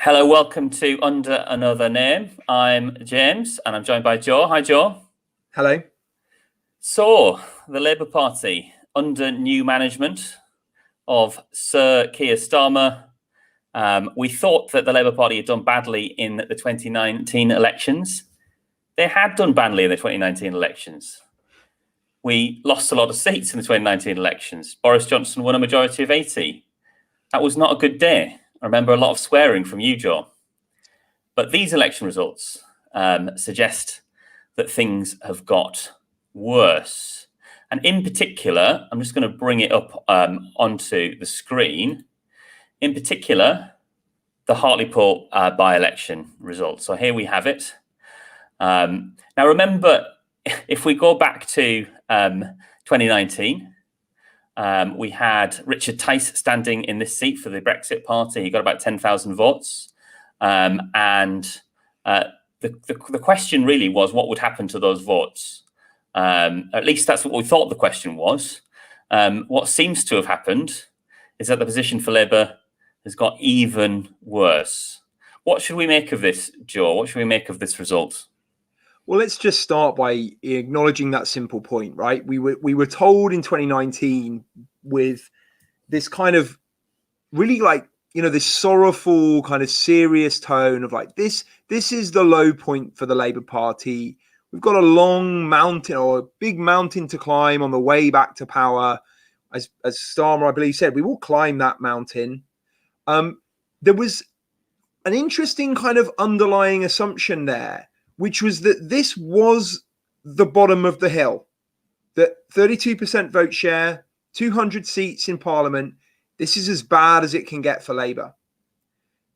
Hello, welcome to Under Another Name. I'm James and I'm joined by Joe. Hi, Joe. Hello. So, the Labour Party under new management of Sir Keir Starmer. We thought that the Labour Party had done badly in the 2019 elections. They had done badly in the 2019 elections. We lost a lot of seats in the 2019 elections. Boris Johnson won a majority of 80. That was not a good day. I remember a lot of swearing from you, Joe. But these election results suggest that things have got worse. And in particular, I'm just going to bring it up onto the screen. In particular, the Hartlepool by-election results. So here we have it. Now, remember, if we go back to 2019, we had Richard Tice standing in this seat for the Brexit Party. He got about 10,000 votes. And the question really was, what would happen to those votes? At least that's what we thought the question was. What seems to have happened is that the position for Labour has got even worse. What should we make of this, Joe? What should we make of this result? Well, let's just start by acknowledging that simple point, right? We were told in 2019 with this kind of really this sorrowful kind of serious tone of like, this is the low point for the Labour Party. We've got a long mountain or a big mountain to climb on the way back to power. As Starmer, I believe, said, we will climb that mountain. There was an interesting kind of underlying assumption there, which was that this was the bottom of the hill, that 32% vote share, 200 seats in Parliament. This is as bad as it can get for Labour.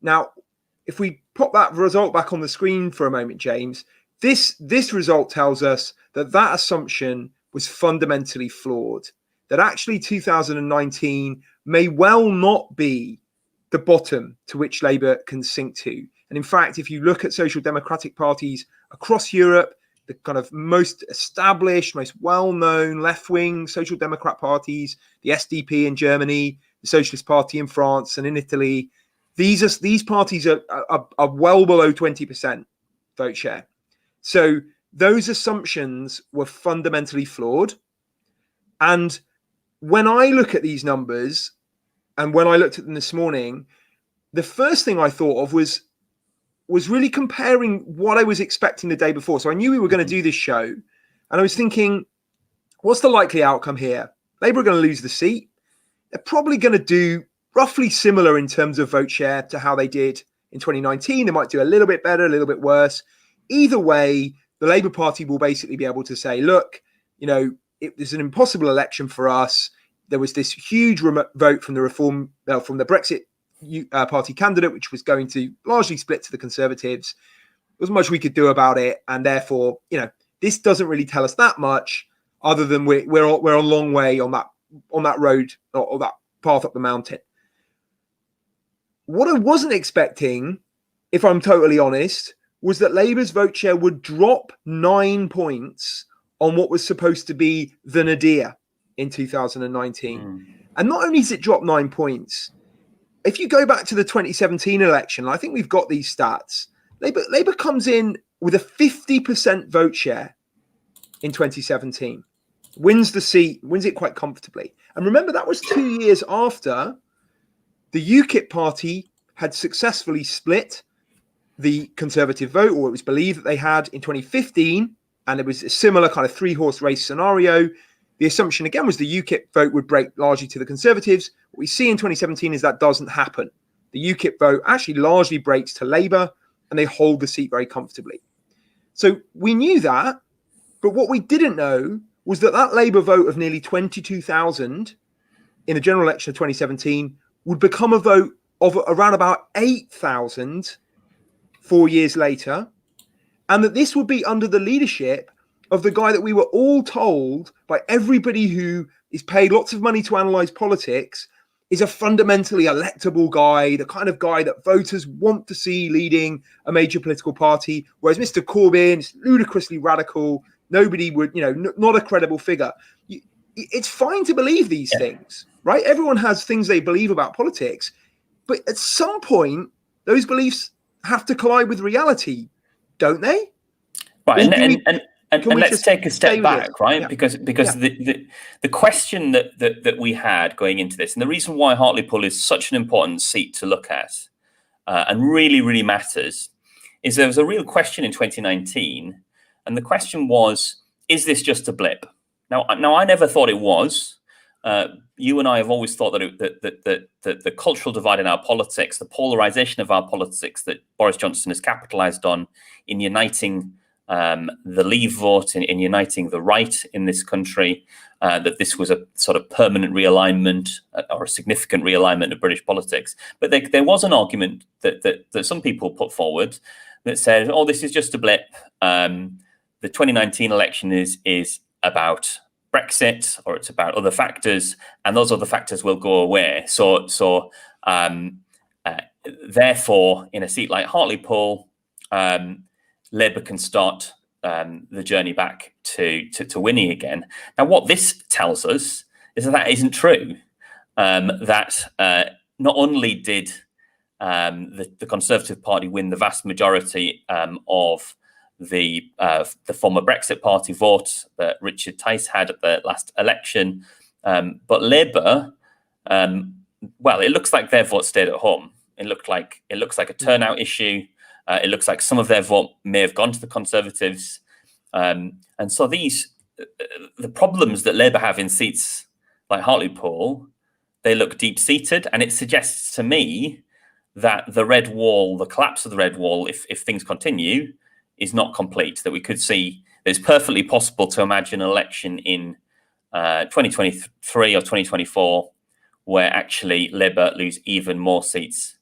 Now, if we pop that result back on the screen for a moment, James, this result tells us that that assumption was fundamentally flawed, that actually 2019 may well not be the bottom to which Labour can sink to. And in fact, if you look at social democratic parties across Europe, the kind of most established, most well-known left-wing social democrat parties, the SDP in Germany, the Socialist Party in France and in Italy, these parties are well below 20% vote share. So those assumptions were fundamentally flawed. And when I look at these numbers, and when I looked at them this morning, the first thing I thought of was really comparing what I was expecting the day before. So I knew we were going to do this show, and I was thinking, what's the likely outcome here? Labour are going to lose the seat. They're probably going to do roughly similar in terms of vote share to how they did in 2019. They might do a little bit better, a little bit worse. Either way, the Labour Party will basically be able to say, look, it was an impossible election for us. There was this huge vote from the Brexit Party candidate, which was going to largely split to the Conservatives. There wasn't much we could do about it, and therefore, this doesn't really tell us that much, other than we're a long way on that road or that path up the mountain. What I wasn't expecting, if I'm totally honest, was that Labour's vote share would drop 9 points on what was supposed to be the nadir in 2019. And not only does it drop 9 points, if you go back to the 2017 election, I think we've got these stats, Labour comes in with a 50% vote share in 2017, wins the seat, wins it quite comfortably. And remember, that was 2 years after the UKIP party had successfully split the Conservative vote, or it was believed that they had in 2015, and it was a similar kind of three-horse race scenario. The assumption, again, was the UKIP vote would break largely to the Conservatives. What we see in 2017 is that doesn't happen. The UKIP vote actually largely breaks to Labour, and they hold the seat very comfortably. So we knew that, but what we didn't know was that Labour vote of nearly 22,000 in the general election of 2017 would become a vote of around about 8,000 4 years later, and that this would be under the leadership of the guy that we were all told by everybody who is paid lots of money to analyze politics is a fundamentally electable guy, the kind of guy that voters want to see leading a major political party, whereas Mr. Corbyn is ludicrously radical. Nobody would, not a credible figure. It's fine to believe these things, right? Everyone has things they believe about politics, but at some point, those beliefs have to collide with reality, don't they? Right, Or and let's take a step back, right? Yeah. Because the question that we had going into this, and the reason why Hartlepool is such an important seat to look at, and really matters, is there was a real question in 2019, and the question was, is this just a blip? Now I never thought it was. You and I have always thought that the cultural divide in our politics, the polarization of our politics that Boris Johnson has capitalized on in uniting the Leave vote, in uniting the right in this country, that this was a sort of permanent realignment or a significant realignment of British politics. But there was an argument that some people put forward that said, oh, this is just a blip. The 2019 election is about Brexit, or it's about other factors, and those other factors will go away. So therefore, in a seat like Hartlepool, Labour can start the journey back to winning again. Now, what this tells us is that isn't true. That not only did the Conservative Party win the vast majority of the former Brexit Party vote that Richard Tice had at the last election, but Labour, well, it looks like their vote stayed at home. It looks like a turnout issue. It looks like some of their vote may have gone to the Conservatives, and so the problems that Labour have in seats like Hartlepool, they look deep-seated, and it suggests to me that the red wall, the collapse of the red wall, if things continue, is not complete. That we could see it's perfectly possible to imagine an election in 2023 or 2024 where actually Labour lose even more seats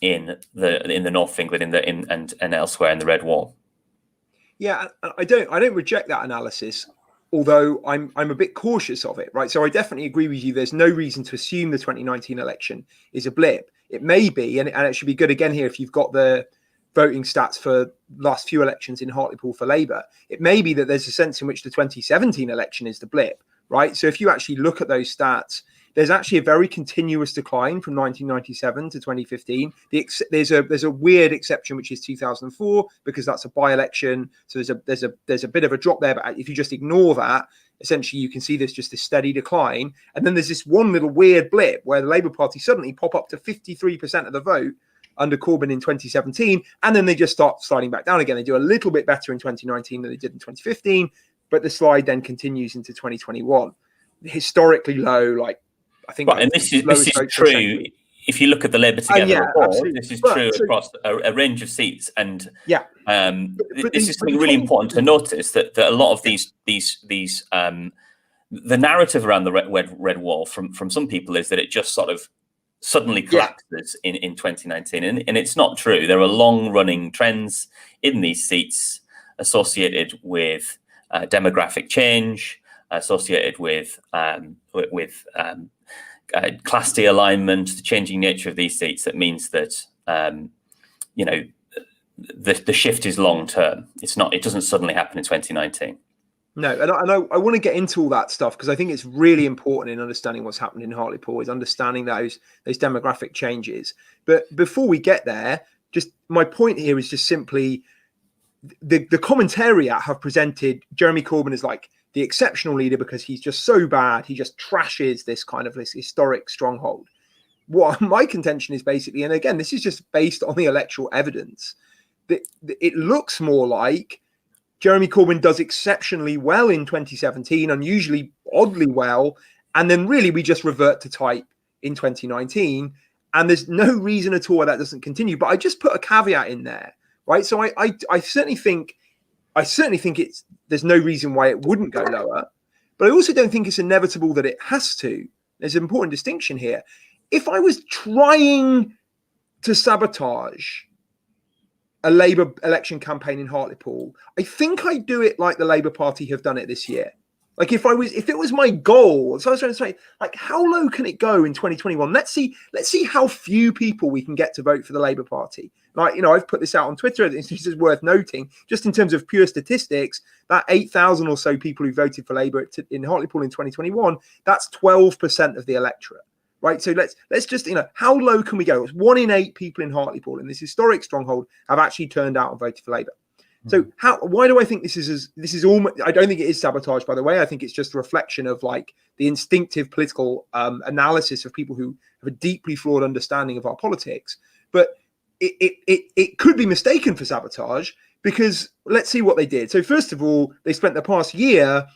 in the north of England, and elsewhere in the red wall. Yeah, I don't reject that analysis, although I'm a bit cautious of it, right? So I definitely agree with you. There's no reason to assume the 2019 election is a blip. It may be, and it should be good again here if you've got the voting stats for last few elections in Hartlepool for Labour. It may be that there's a sense in which the 2017 election is the blip, right? So if you actually look at those stats, there's actually a very continuous decline from 1997 to 2015. There's a weird exception, which is 2004, because that's a by-election. So there's a bit of a drop there. But if you just ignore that, essentially you can see there's just a steady decline. And then there's this one little weird blip where the Labour Party suddenly pop up to 53% of the vote under Corbyn in 2017, and then they just start sliding back down again. They do a little bit better in 2019 than they did in 2015, but the slide then continues into 2021. Historically low, like I think. Right, and this is true. If you look at the Labour Together report, absolutely. This is true across a range of seats, and this is something really important to notice that a lot of these the narrative around the red wall from some people is that it just sort of suddenly collapses in 2019, and it's not true. There are long-running trends in these seats associated with demographic change, associated with class D alignment, the changing nature of these seats. That means that the shift is long term. It doesn't suddenly happen in 2019. No, and I want to get into all that stuff because I think it's really important in understanding what's happened in Hartlepool, is understanding those demographic changes. But before we get there, just my point here is just simply the commentariat have presented Jeremy Corbyn as like the exceptional leader because he's just so bad. He just trashes this kind of this historic stronghold. What my contention is basically, and again, this is just based on the electoral evidence, that it looks more like Jeremy Corbyn does exceptionally well in 2017, unusually oddly well, and then really we just revert to type in 2019, and there's no reason at all why that doesn't continue. But I just put a caveat in there, right? So I certainly think there's no reason why it wouldn't go lower, but I also don't think it's inevitable that it has to. There's an important distinction here. If I was trying to sabotage a Labour election campaign in Hartlepool, I think I'd do it like the Labour Party have done it this year. Like if it was my goal, so I was trying to say, like, how low can it go in 2021? Let's see how few people we can get to vote for the Labour Party. Like, I've put this out on Twitter. This is worth noting, just in terms of pure statistics, that 8,000 or so people who voted for Labour in Hartlepool in 2021, that's 12% of the electorate, right? So let's just, how low can we go? It's 1 in 8 people in Hartlepool in this historic stronghold have actually turned out and voted for Labour. So why do I think this is almost, I don't think it is sabotage, by the way. I think it's just a reflection of like the instinctive political analysis of people who have a deeply flawed understanding of our politics. But it could be mistaken for sabotage, because let's see what they did. So first of all, they spent the past year,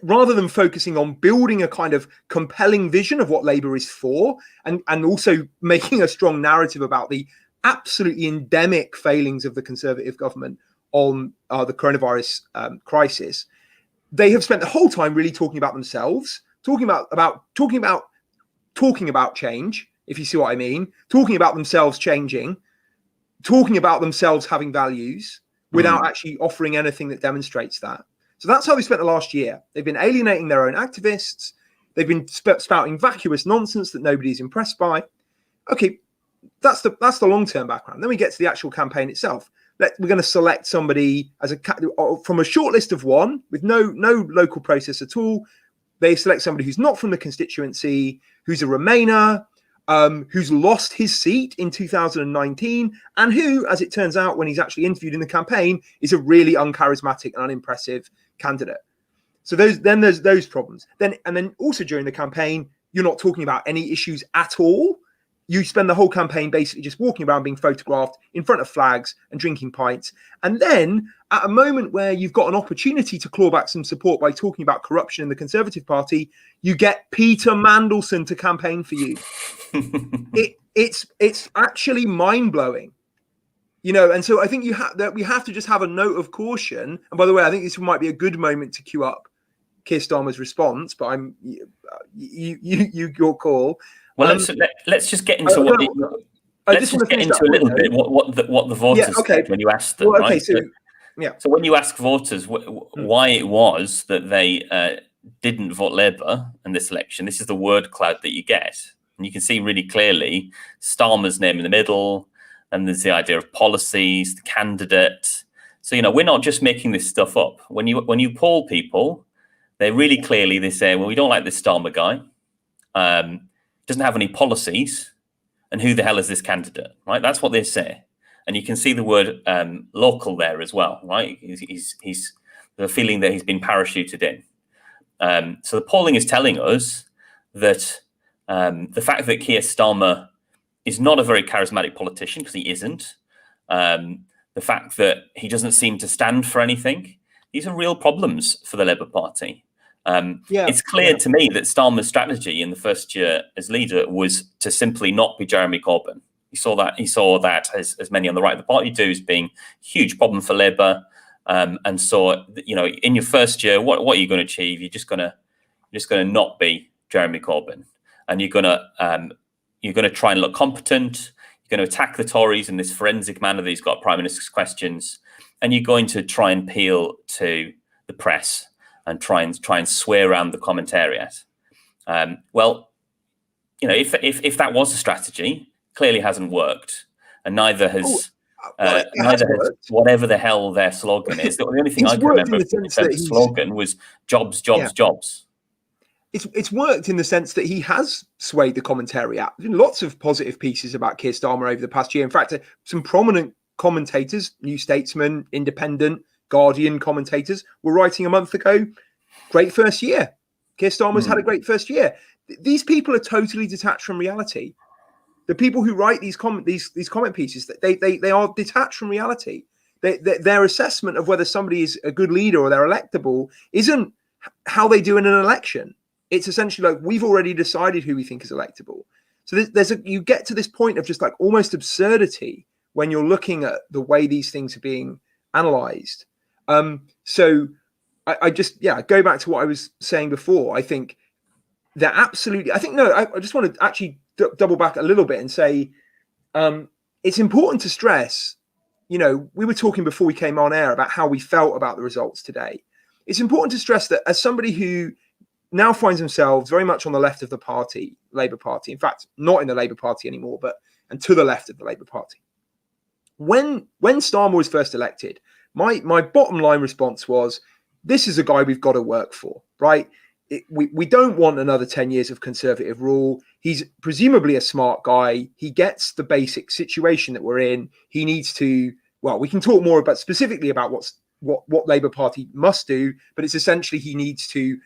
rather than focusing on building a kind of compelling vision of what Labour is for, and also making a strong narrative about the absolutely endemic failings of the Conservative government on the coronavirus crisis, they have spent the whole time really talking about themselves, talking about change, if you see what I mean, talking about themselves changing, talking about themselves having values without actually offering anything that demonstrates that. So that's how they spent the last year. They've been alienating their own activists. They've been spouting vacuous nonsense that nobody's impressed by. Okay, that's the long-term background. Then we get to the actual campaign itself. We're going to select somebody from a short list of one with no local process at all. They select somebody who's not from the constituency, who's a Remainer, who's lost his seat in 2019, and who, as it turns out, when he's actually interviewed in the campaign, is a really uncharismatic and unimpressive candidate. So there's those problems. Then also during the campaign, you're not talking about any issues at all. You spend the whole campaign basically just walking around being photographed in front of flags and drinking pints. And then at a moment where you've got an opportunity to claw back some support by talking about corruption in the Conservative Party, you get Peter Mandelson to campaign for you. It's actually mind-blowing. And so I think we have to just have a note of caution. And by the way, I think this might be a good moment to queue up Keir Starmer's response, but your call. Well, let's just get into what the voters said when you asked them. Well, okay, right? So when you ask voters why it was that they didn't vote Labour in this election, this is the word cloud that you get, and you can see really clearly Starmer's name in the middle, and there's the idea of policies, the candidate. So we're not just making this stuff up. When you poll people, they really clearly say, well, we don't like this Starmer guy. Doesn't have any policies, and who the hell is this candidate, right? That's what they say. And you can see the word local there as well, right? He's the feeling that he's been parachuted in. So the polling is telling us that the fact that Keir Starmer is not a very charismatic politician, because he isn't, the fact that he doesn't seem to stand for anything, these are real problems for the Labour Party. It's clear to me that Starmer's strategy in the first year as leader was to simply not be Jeremy Corbyn. He saw that as many on the right of the party do, as being a huge problem for Labour. And so, in your first year, what are you going to achieve? You're just going to not be Jeremy Corbyn, and you're going to try and look competent. You're going to attack the Tories in this forensic manner that he's got Prime Minister's questions, and you're going to try and appeal to the press and try and swear around the commentariat. Well, if that was a strategy, clearly hasn't worked, and neither has whatever the hell their slogan is. The only thing I can remember in terms of slogan was jobs, jobs, jobs. It's worked in the sense that he has swayed the commentariat. Lots of positive pieces about Keir Starmer over the past year. In fact, some prominent commentators, New Statesman, Independent, Guardian commentators were writing a month ago, great first year. Keir Starmer's had a great first year. These people are totally detached from reality. The people who write these comment pieces, they are detached from reality. Their assessment of whether somebody is a good leader or they're electable isn't how they do in an election. It's essentially like, we've already decided who we think is electable. So you get to this point of just like almost absurdity when you're looking at the way these things are being analyzed. So I just go back to what I was saying before. I think they're absolutely. I just want to actually double back a little bit and say it's important to stress. We were talking before we came on air about how we felt about the results today. It's important to stress that as somebody who now finds themselves very much on the left of the party, Labour Party, in fact, not in the Labour Party anymore, and to the left of the Labour Party. When Starmer was first elected, my bottom line response was, this is a guy we've got to work for, right? we don't want another 10 years of Conservative rule. He's presumably a smart guy. He gets the basic situation that we're in. He needs to, well, we can talk more about specifically about what Labour Party must do, but it's essentially he needs to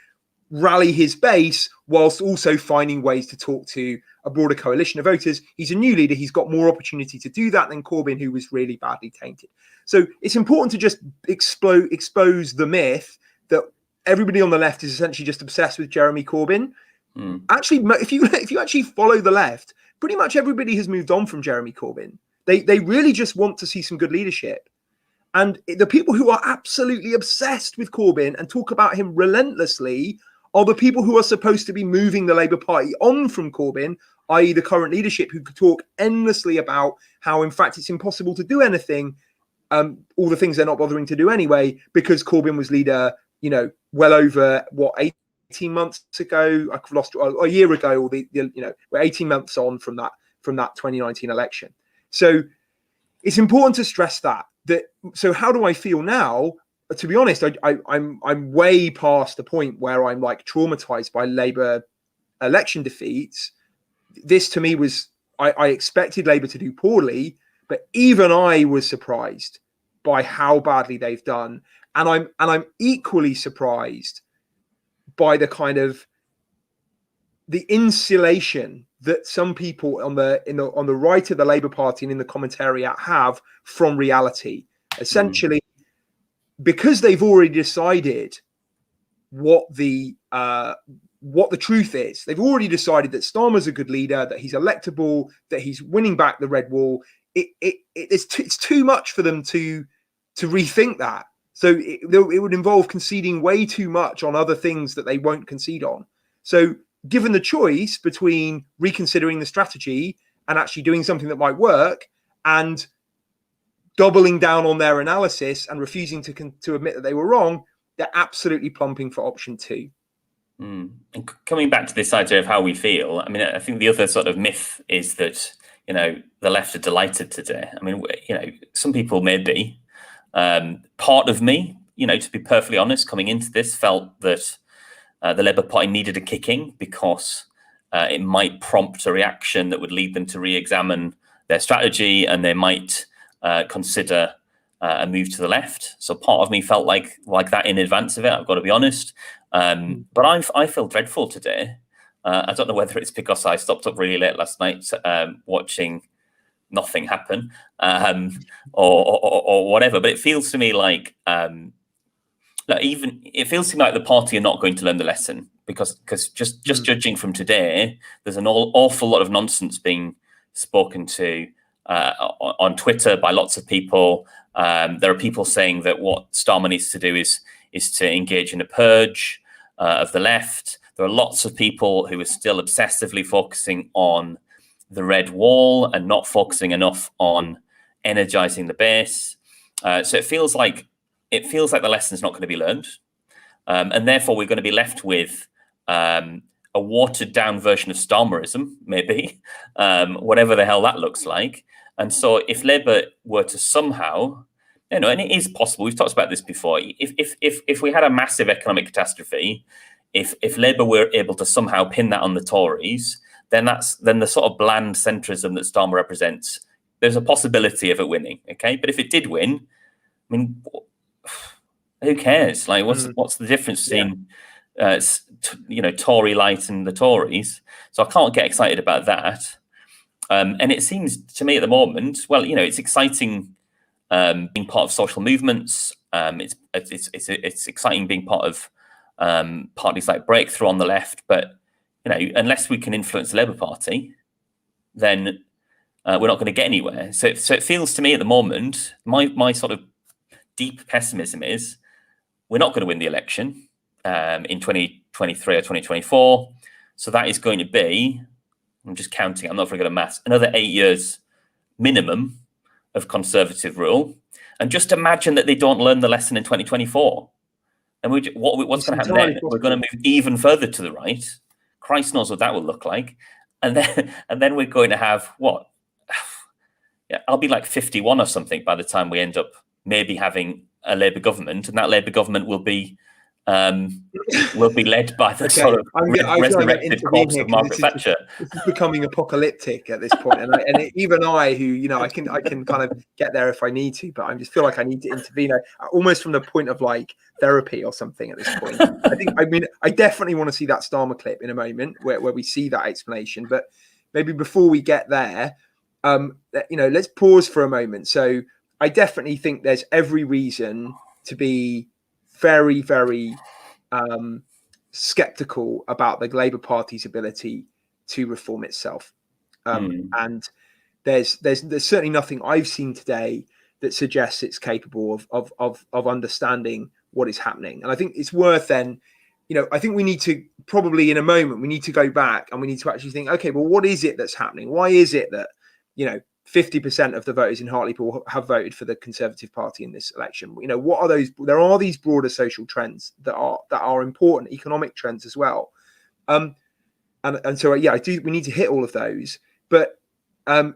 rally his base whilst also finding ways to talk to a broader coalition of voters. He's a new leader. He's got more opportunity to do that than Corbyn, who was really badly tainted. So it's important to just expose the myth that everybody on the left is essentially just obsessed with Jeremy Corbyn. Actually, if you actually follow the left, pretty much everybody has moved on from Jeremy Corbyn. They really just want to see some good leadership. And the people who are absolutely obsessed with Corbyn and talk about him relentlessly are the people who are supposed to be moving the Labour Party on from Corbyn, i.e. the current leadership, who could talk endlessly about how, in fact, it's impossible to do anything, all the things they're not bothering to do anyway, because Corbyn was leader, well over, 18 months ago? I've lost a year ago, or we're 18 months on from that 2019 election. So it's important to stress that. So how do I feel now? To be honest, I'm way past the point where I'm like traumatized by Labour election defeats. This to me was, I expected Labour to do poorly, but even I was surprised by how badly they've done, and I'm equally surprised by the kind of the insulation that some people on the right of the Labour Party and in the commentariat have from reality. Essentially, because they've already decided what the truth is. They've already decided that Starmer's a good leader, that he's electable, that he's winning back the red wall. It's too much for them to rethink that. So it would involve conceding way too much on other things that they won't concede on. So given the choice between reconsidering the strategy and actually doing something that might work, and doubling down on their analysis and refusing to admit that they were wrong, they're absolutely plumping for option 2. And coming back to this idea of how we feel, I mean, I think the other sort of myth is that, the left are delighted today. I mean, some people may be. Part of me, to be perfectly honest, coming into this, felt that the Labour Party needed a kicking because it might prompt a reaction that would lead them to re-examine their strategy, and they might consider a move to the left. So part of me felt like that in advance of it, I've got to be honest. But I feel dreadful today. I don't know whether it's because I stopped up really late last night watching nothing happen or whatever. But it feels to me like it feels to me like the party are not going to learn the lesson, because just judging from today, there's an awful lot of nonsense being spoken to on Twitter by lots of people. There are people saying that what Starmer needs to do is to engage in a purge of the left. There are lots of people who are still obsessively focusing on the red wall and not focusing enough on energizing the base. So it feels like the lesson's not going to be learned, and therefore we're going to be left with a watered down version of Starmerism, maybe, whatever the hell that looks like. And so if Labour were to somehow, and it is possible, we've talked about this before, if we had a massive economic catastrophe, if Labour were able to somehow pin that on the Tories, then the sort of bland centrism that Starmer represents, there's a possibility of it winning. Okay, but if it did win, I mean, who cares? Like, what's the difference between Tory light and the Tories? So I can't get excited about that. And it seems to me at the moment, well, it's exciting being part of social movements. It's exciting being part of parties like Breakthrough on the left. But unless we can influence the Labour Party, then we're not going to get anywhere. So it feels to me at the moment, my sort of deep pessimism is we're not going to win the election in 2023 or 2024. So that is going to be, I'm just counting, I'm not very good at maths, another 8 years minimum of Conservative rule. And just imagine that they don't learn the lesson in 2024. And what's going to happen then? We're going to move even further to the right. Christ knows what that will look like. And then we're going to have what? Yeah, I'll be like 51 or something by the time we end up maybe having a Labour government, and that Labour government will be will be led by the sort of I feel like I'm resurrected corpse here of Margaret Thatcher. This is becoming apocalyptic at this point, even I, who I can kind of get there if I need to, but I just feel like I need to intervene, almost from the point of like therapy or something at this point. I definitely want to see that Starmer clip in a moment where we see that explanation, but maybe before we get there, let's pause for a moment. So I definitely think there's every reason to be very, very skeptical about the Labour Party's ability to reform itself. And there's certainly nothing I've seen today that suggests it's capable of understanding what is happening. And I think it's worth then, I think we need to probably in a moment, we need to go back and we need to actually think, okay, well, what is it that's happening? Why is it that, 50% of the voters in Hartlepool have voted for the Conservative Party in this election? What are those? There are these broader social trends that are important, economic trends as well. And so we need to hit all of those. But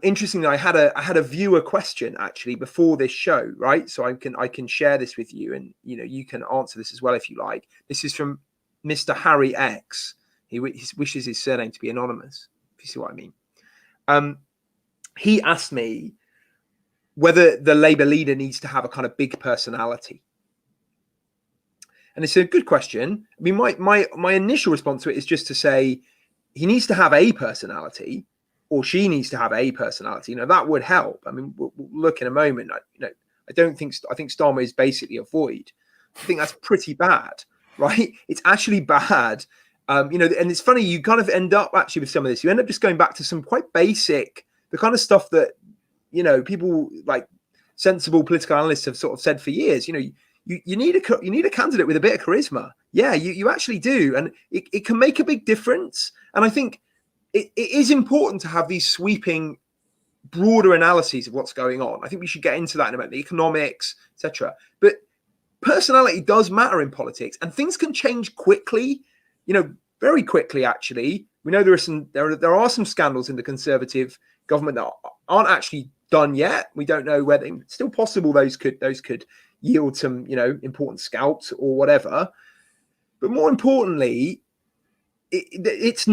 interestingly, I had a viewer question actually before this show, right? So I can share this with you, and you can answer this as well if you like. This is from Mr. Harry X. He wishes his surname to be anonymous, if you see what I mean. He asked me whether the Labour leader needs to have a kind of big personality. And it's a good question. I mean, my initial response to it is just to say he needs to have a personality, or she needs to have a personality. That would help. I mean, we'll look in a moment. I think Starmer is basically a void. I think that's pretty bad, right? It's actually bad. And it's funny, you kind of end up actually with some of this. You end up just going back to some quite basic, the kind of stuff that, people like sensible political analysts have sort of said for years. You need a candidate with a bit of charisma. Yeah, you actually do. And it can make a big difference. And I think it is important to have these sweeping, broader analyses of what's going on. I think we should get into that in a minute, the economics, etc. But personality does matter in politics, and things can change quickly, very quickly, actually. We know there are some scandals in the Conservative government that aren't actually done yet. We don't know whether it's still possible those could yield some, important scalps or whatever. But more importantly, it's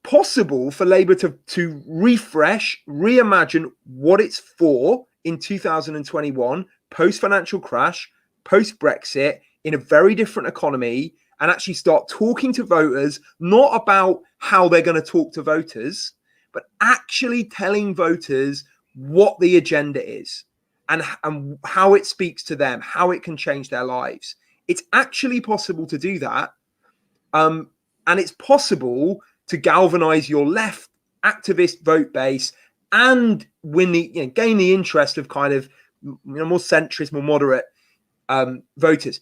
possible for Labour to refresh, reimagine what it's for in 2021, post-financial crash, post-Brexit, in a very different economy, and actually start talking to voters, not about how they're going to talk to voters, but actually telling voters what the agenda is and how it speaks to them, how it can change their lives. It's actually possible to do that. And it's possible to galvanize your left activist vote base and win gain the interest of kind of more centrist, more moderate voters.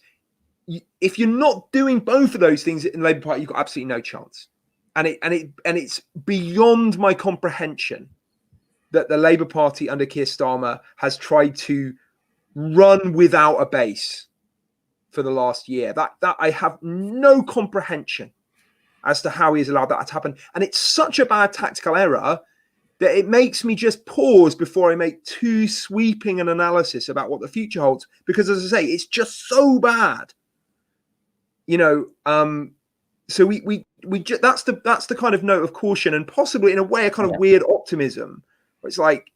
If you're not doing both of those things in the Labour Party, you've got absolutely no chance. And it's beyond my comprehension that the Labour Party under Keir Starmer has tried to run without a base for the last year. That I have no comprehension as to how he's allowed that to happen. And it's such a bad tactical error that it makes me just pause before I make too sweeping an analysis about what the future holds. Because as I say, it's just so bad. So that's the kind of note of caution, and possibly in a way a kind of weird optimism. It's like,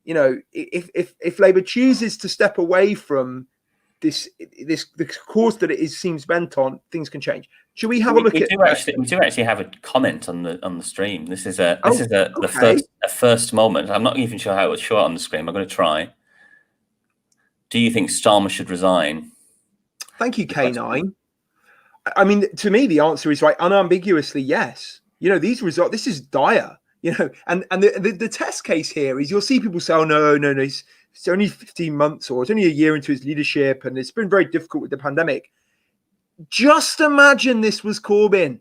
if Labour chooses to step away from this course that it seems bent on, things can change. Should we have a look at? We do actually have a comment on the stream. This is the first moment. I'm not even sure how it was short on the screen. I'm going to try. Do you think Starmer should resign? Thank you, K9. I mean, to me, the answer is unambiguously yes. These results. This is dire. And the test case here is you'll see people say, "Oh no, it's only 15 months, or it's only a year into his leadership, and it's been very difficult with the pandemic." Just imagine this was Corbyn.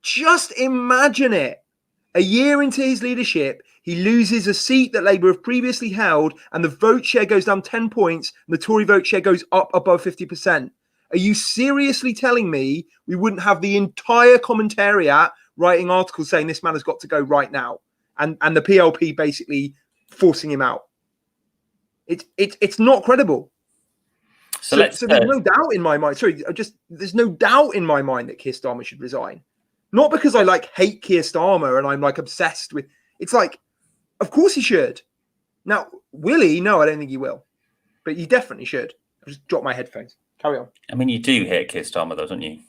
Just imagine it. A year into his leadership, he loses a seat that Labour have previously held, and the vote share goes down 10 points, and the Tory vote share goes up above 50%. Are you seriously telling me we wouldn't have the entire commentariat writing articles saying this man has got to go right now, and the PLP basically forcing him out? It's not credible. So there's no doubt in my mind. Sorry, there's no doubt in my mind that Keir Starmer should resign. Not because I hate Keir Starmer and I'm obsessed with. It's of course he should. Now, will he? No, I don't think he will. But he definitely should. I'll just drop my headphones. Carry on. I mean, you do hate Keir Starmer, though, don't you?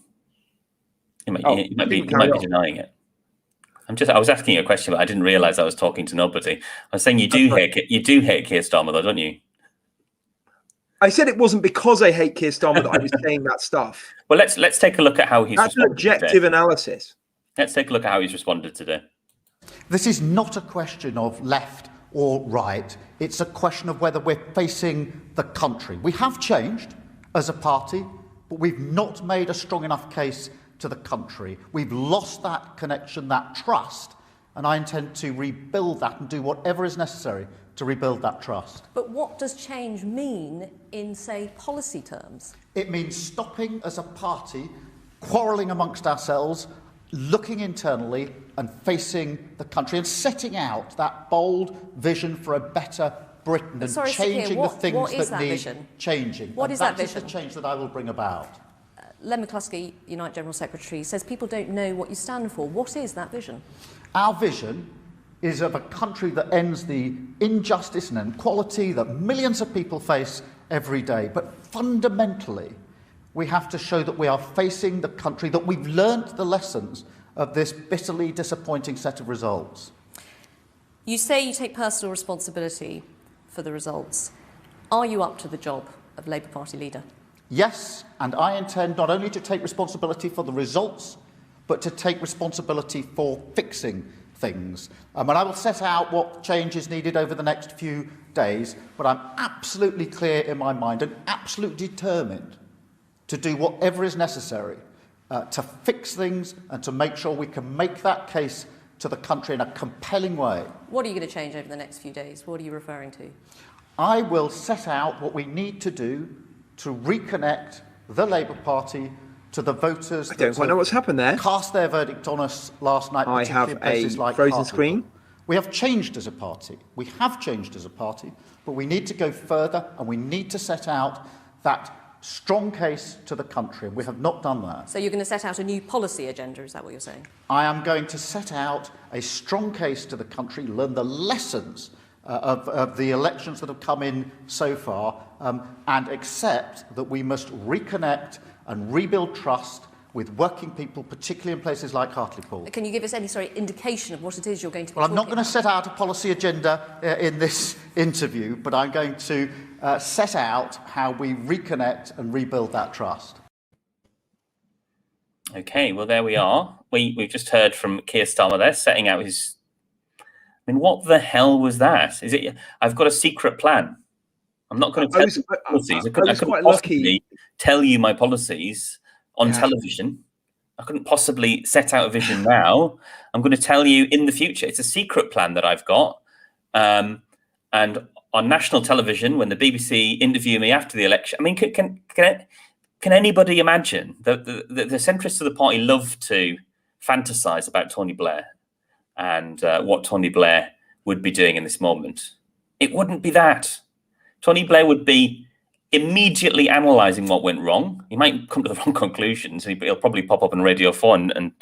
You might be denying it. I was asking you a question, but I didn't realize I was talking to nobody. I was saying you do hate Keir Starmer, though, don't you? I said it wasn't because I hate Keir Starmer that I was saying that stuff. Well, let's take a look at how he's That's an objective analysis. Let's take a look at how he's responded today. This is not a question of left or right. It's a question of whether we're facing the country. We have changed as a party, but we've not made a strong enough case to the country. We've lost that connection, that trust, and I intend to rebuild that and do whatever is necessary to rebuild that trust. But what does change mean in, say, policy terms? It means stopping as a party, quarrelling amongst ourselves, looking internally and facing the country and setting out that bold vision for a better Britain and changing the things that need changing. What is that vision? That is the change that I will bring about. Len McCluskey, Unite General Secretary, says people don't know what you stand for. What is that vision? Our vision is of a country that ends the injustice and inequality that millions of people face every day. But fundamentally, we have to show that we are facing the country, that we've learnt the lessons of this bitterly disappointing set of results. You say you take personal responsibility for the results. Are you up to the job of Labour Party leader? Yes, and I intend not only to take responsibility for the results, but to take responsibility for fixing things. And I will set out what change is needed over the next few days, but I'm absolutely clear in my mind and absolutely determined to do whatever is necessary to fix things and to make sure we can make that case to the country in a compelling way. What are you going to change over the next few days? What are you referring to? I will set out what we need to do to reconnect the Labour Party to the voters. I don't quite know what's happened there. Cast their verdict on us last night. I have a frozen screen. We have changed as a party. We have changed as a party, but we need to go further and we need to set out that strong case to the country. We have not done that. So you're going to set out a new policy agenda, is that what you're saying? I am going to set out a strong case to the country, learn the lessons of the elections that have come in so far, and accept that we must reconnect and rebuild trust with working people, particularly in places like Hartlepool. Can you give us any indication of what it is you're going to be Well, I'm not going to set out a policy agenda in this interview, but I'm going to set out how we reconnect and rebuild that trust. Okay, well, there we are. We've just heard from Keir Starmer there, setting out his... I mean, what the hell was that? Is it? I've got a secret plan. I'm not going to tell you my policies. I couldn't possibly tell you my policies on television. I couldn't possibly set out a vision now. I'm going to tell you in the future. It's a secret plan that I've got. And on national television, when the BBC interview me after the election, I mean, can anybody imagine that the centrists of the party love to fantasize about Tony Blair and what Tony Blair would be doing in this moment? It wouldn't be that. Tony Blair would be immediately analysing what went wrong. He might come to the wrong conclusions. He'll probably pop up on Radio 4 and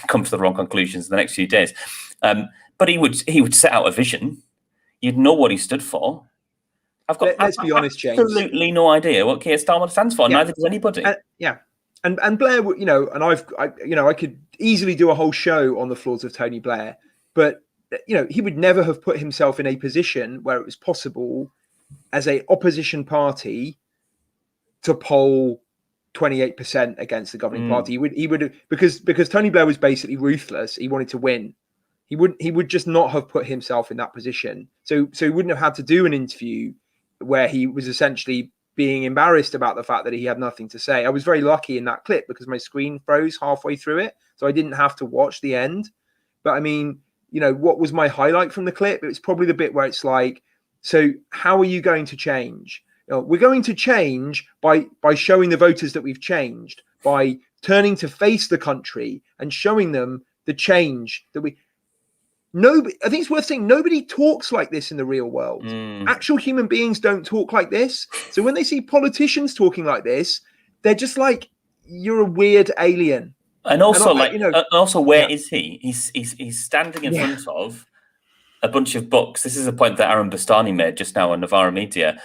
come to the wrong conclusions in the next few days. But he would set out a vision. You'd know what he stood for. Let's be honest, James. Absolutely no idea what Keir Starmer stands for. Neither does anybody. And Blair, and I could easily do a whole show on the flaws of Tony Blair, but he would never have put himself in a position where it was possible as a opposition party to poll 28% against the governing party. He would because Tony Blair was basically ruthless. He wanted to win. He would just not have put himself in that position. So he wouldn't have had to do an interview where he was essentially being embarrassed about the fact that he had nothing to say. I was very lucky in that clip because my screen froze halfway through it, so I didn't have to watch the end. But I mean, what was my highlight from the clip? It was probably the bit where it's like, so how are you going to change? We're going to change by showing the voters that we've changed, by turning to face the country and showing them the change that we... I think it's worth saying nobody talks like this in the real world. Actual human beings don't talk like this. So when they see politicians talking like this, they're just like, you're a weird alien. And also, where yeah. is he? He's standing in front of a bunch of books. This is a point that Aaron Bastani made just now on Novara Media.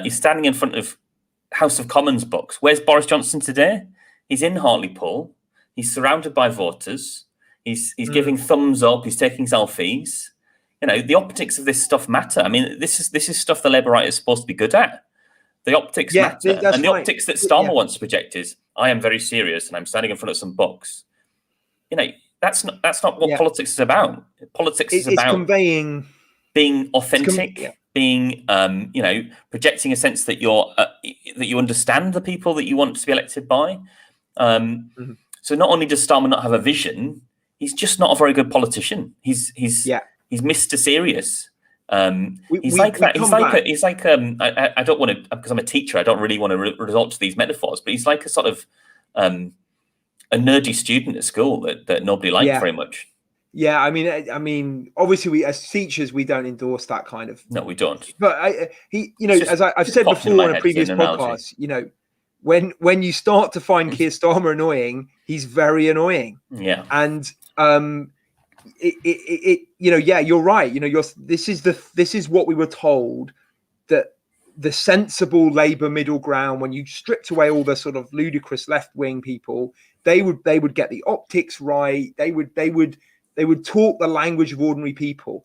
He's standing in front of House of Commons books. Where's Boris Johnson today? He's in Hartlepool. He's surrounded by voters. He's giving thumbs up. He's taking selfies. You know, the optics of this stuff matter. I mean, this is stuff the Labour right is supposed to be good at. The optics matter. And the optics that Starmer wants to project is, I am very serious and I'm standing in front of some books. You know, that's not what politics is about. Politics is about conveying, being authentic, being projecting a sense that that you understand the people that you want to be elected by. So not only does Starmer not have a vision, he's just not a very good politician. He's Mr. Serious. I don't want to, because I'm a teacher, I don't really want to resort to these metaphors, but he's like a sort of a nerdy student at school that nobody liked very much. Yeah, I mean, obviously, we as teachers we don't endorse that kind of. No, we don't. But as I've said before in a previous podcast, you know, when you start to find Keir Starmer annoying, he's very annoying. Yeah, and you're right. You know, this is what we were told, that the sensible Labour middle ground, when you stripped away all the sort of ludicrous left wing people, they would get the optics right. They would talk the language of ordinary people.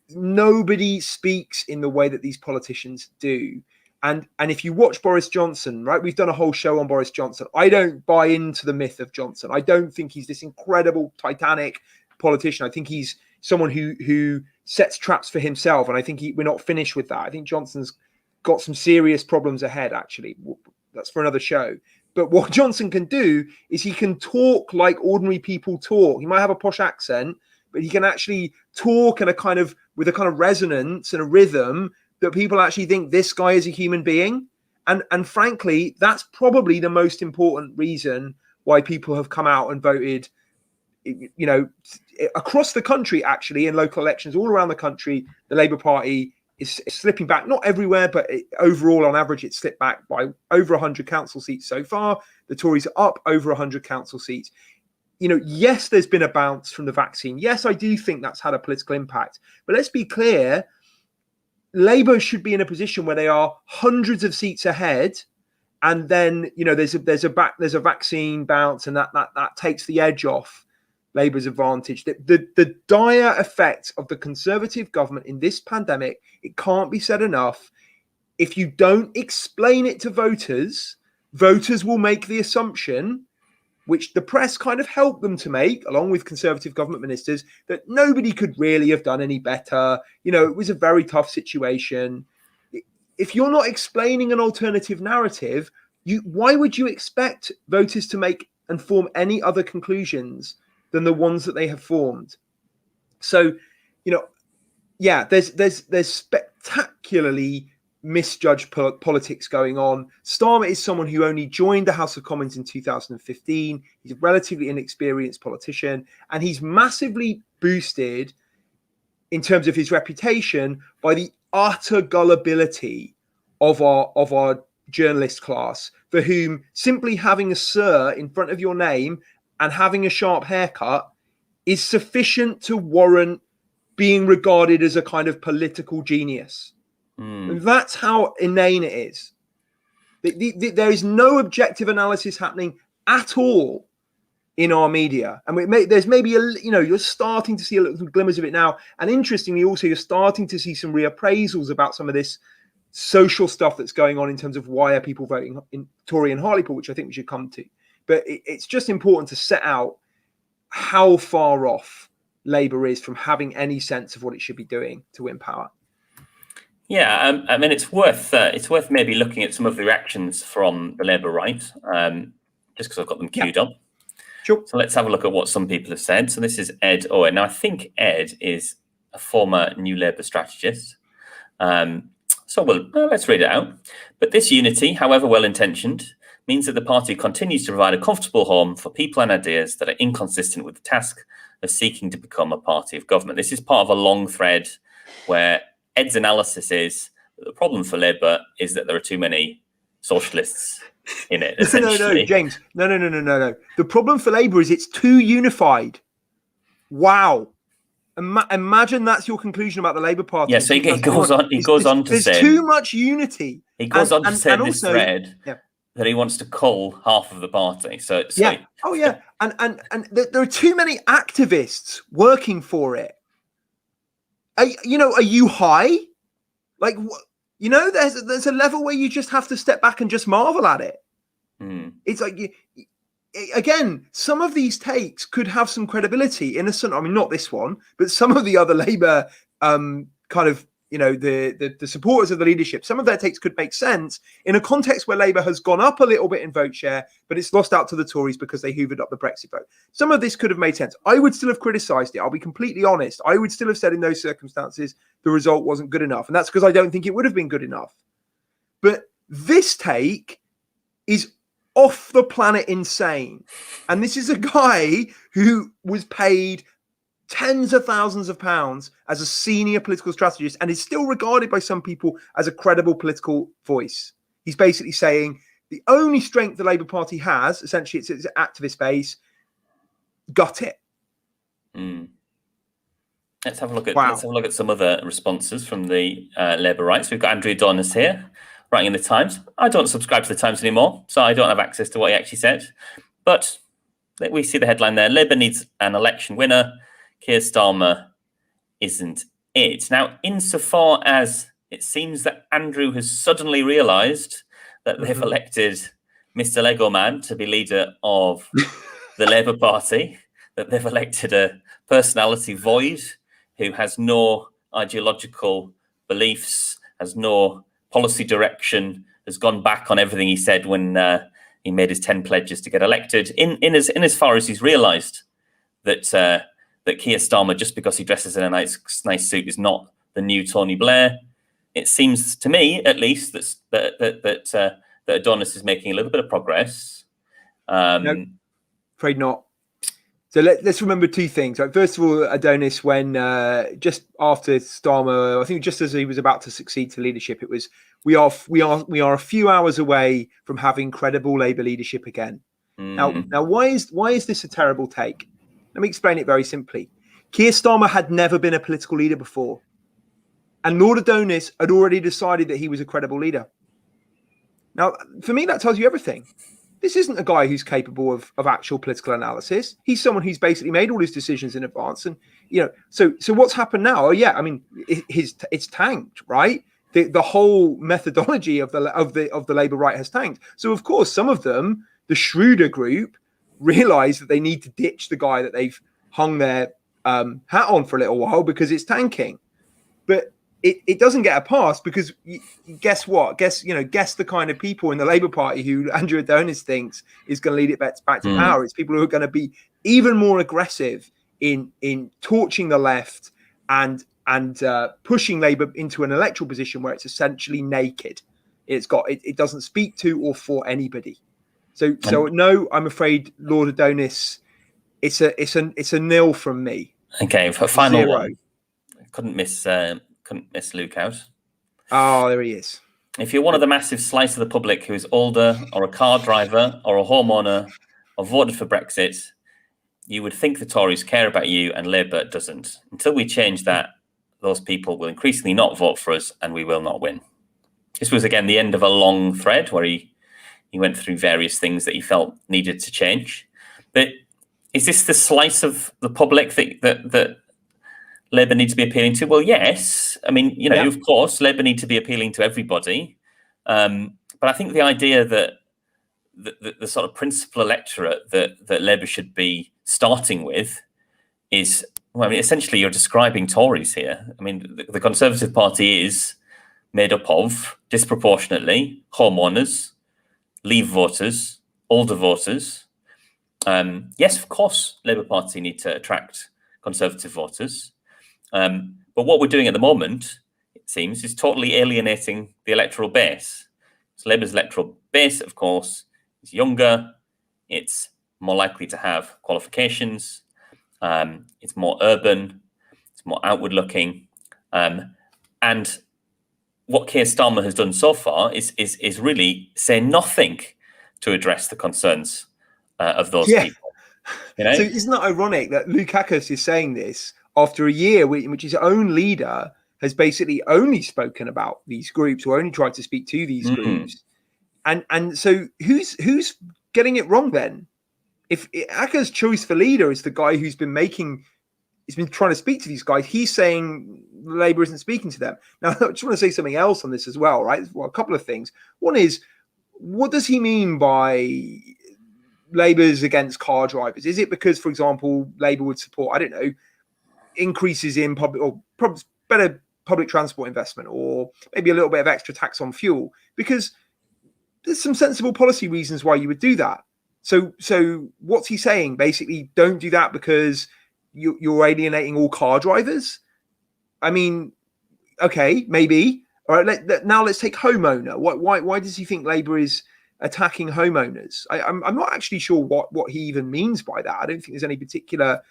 Nobody speaks in the way that these politicians do. And if you watch Boris Johnson, right, we've done a whole show on Boris Johnson. I don't buy into the myth of Johnson. I don't think he's this incredible Titanic politician. I think he's someone who sets traps for himself. And I think we're not finished with that. I think Johnson's got some serious problems ahead, actually. That's for another show. But what Johnson can do is he can talk like ordinary people talk. He might have a posh accent, but he can actually talk with a kind of resonance and a rhythm that people actually think this guy is a human being. And frankly, that's probably the most important reason why people have come out and voted, you know, across the country, actually, in local elections all around the country. The Labour Party is slipping back, not everywhere, but overall, on average, it's slipped back by over 100 council seats so far. The Tories are up over 100 council seats. You know, yes, there's been a bounce from the vaccine. Yes, I do think that's had a political impact. But let's be clear, Labour should be in a position where they are hundreds of seats ahead, and then, you know, there's a vaccine bounce, and that takes the edge off Labour's advantage. The dire effect of the Conservative government in this pandemic, it can't be said enough. If you don't explain it to voters, voters will make the assumption, which the press kind of helped them to make, along with Conservative government ministers, that nobody could really have done any better. You know, it was a very tough situation. If you're not explaining an alternative narrative, why would you expect voters to make and form any other conclusions than the ones that they have formed? So, you know, yeah, there's spectacularly misjudged politics going on. Starmer is someone who only joined the House of Commons in 2015. He's a relatively inexperienced politician, and he's massively boosted in terms of his reputation by the utter gullibility of our journalist class, for whom simply having a "sir" in front of your name and having a sharp haircut is sufficient to warrant being regarded as a kind of political genius. And that's how inane it is. There is no objective analysis happening at all in our media. And there's maybe, you're starting to see a little glimmers of it now. And interestingly, also, you're starting to see some reappraisals about some of this social stuff that's going on in terms of why are people voting in Tory and Hartlepool, which I think we should come to. But it's just important to set out how far off Labour is from having any sense of what it should be doing to win power. Yeah, I mean, it's worth maybe looking at some of the reactions from the Labour right, just because I've got them queued up. Sure. So let's have a look at what some people have said. So this is Ed Owen. Now, I think Ed is a former New Labour strategist. Let's read it out. But this unity, however well-intentioned, means that the party continues to provide a comfortable home for people and ideas that are inconsistent with the task as seeking to become a party of government. This is part of a long thread where Ed's analysis is that the problem for Labour is that there are too many socialists in it, essentially. No, James. No. The problem for Labour is it's too unified. Wow. Imagine that's your conclusion about the Labour Party. Yeah, so he goes on to there's say... There's too much unity. He goes on to say in this also, thread that he wants to cull half of the party. So yeah. Oh, yeah. And there are too many activists working for it. Are you high? Like, there's a level where you just have to step back and just marvel at it. It's like, again, some of these takes could have some credibility in I mean, not this one, but some of the other Labour kind of, the supporters of the leadership, some of their takes could make sense in a context where Labour has gone up a little bit in vote share, but it's lost out to the Tories because they hoovered up the Brexit vote. Some of this could have made sense. I would still have criticised it. I'll be completely honest. I would still have said in those circumstances, the result wasn't good enough. And that's because I don't think it would have been good enough. But this take is off the planet insane. And this is a guy who was paid tens of thousands of pounds as a senior political strategist and is still regarded by some people as a credible political voice. He's basically saying the only strength the Labour Party has, essentially, it's its activist base. Gut it. Let's have a look at some other responses from the Labour rights. We've got Andrew Adonis here, writing in the Times. I don't subscribe to the Times anymore, so I don't have access to what he actually said. But we see the headline there: Labour needs an election winner. Keir Starmer isn't it. Now, insofar as it seems that Andrew has suddenly realised that they've elected Mr. Lego Man to be leader of the Labour Party, that they've elected a personality void who has no ideological beliefs, has no policy direction, has gone back on everything he said when he made his 10 pledges to get elected, in as far as he's realised that that Keir Starmer, just because he dresses in a nice suit, is not the new Tony Blair. It seems to me, at least, that Adonis is making a little bit of progress. No, afraid not. So let's remember two things. Right? First of all, Adonis, when just after Starmer, I think just as he was about to succeed to leadership, it was we are a few hours away from having credible Labour leadership again. Now, why is this a terrible take? Let me explain it very simply. Keir Starmer had never been a political leader before. And Lord Adonis had already decided that he was a credible leader. Now, for me, that tells you everything. This isn't a guy who's capable of actual political analysis. He's someone who's basically made all his decisions in advance. And, so what's happened now? Oh, yeah, I mean, it's tanked, right? The whole methodology of the Labour right has tanked. So, of course, some of them, the shrewder group, realize that they need to ditch the guy that they've hung their hat on for a little while because it's tanking. But it doesn't get a pass because guess what? Guess the kind of people in the Labour Party who Andrew Adonis thinks is going to lead it back to power. It's people who are going to be even more aggressive in torching the left and pushing Labour into an electoral position where it's essentially naked. It doesn't speak to or for anybody. So no, I'm afraid Lord Adonis, it's a nil from me. Okay, for final 0. One. Couldn't miss Luke out. Oh, there he is. If you're one of the massive slice of the public who is older or a car driver or a homeowner or voted for Brexit, you would think the Tories care about you and Labour doesn't. Until we change that, those people will increasingly not vote for us and we will not win. This was, again, the end of a long thread where he went through various things that he felt needed to change. But is this the slice of the public that Labour need to be appealing to? Well, yes. I mean, of course, Labour need to be appealing to everybody. But I think the idea that the sort of principal electorate that Labour should be starting with is, essentially you're describing Tories here. I mean, the Conservative Party is made up of, disproportionately, homeowners, Leave voters, older voters. Yes, of course, Labour Party need to attract Conservative voters. But what we're doing at the moment, it seems, is totally alienating the electoral base. So Labour's electoral base, of course, is younger. It's more likely to have qualifications. It's more urban. It's more outward looking. And what Keir Starmer has done so far is really say nothing to address the concerns of those people. You know? So isn't that ironic that Lukakus is saying this after a year in which his own leader has basically only spoken about these groups or only tried to speak to these groups? And so who's getting it wrong then? If Akka's choice for leader is the guy who's been trying to speak to these guys, he's saying Labour isn't speaking to them. Now, I just want to say something else on this as well, right? Well, a couple of things. One is, what does he mean by Labour's against car drivers? Is it because, for example, Labour would support, I don't know, increases in public or better public transport investment, or maybe a little bit of extra tax on fuel? Because there's some sensible policy reasons why you would do that. So what's he saying? Basically, don't do that because you're alienating all car drivers? I mean, okay, maybe. All right, now let's take homeowner. Why does he think Labour is attacking homeowners? I'm not actually sure what he even means by that. I don't think there's any particular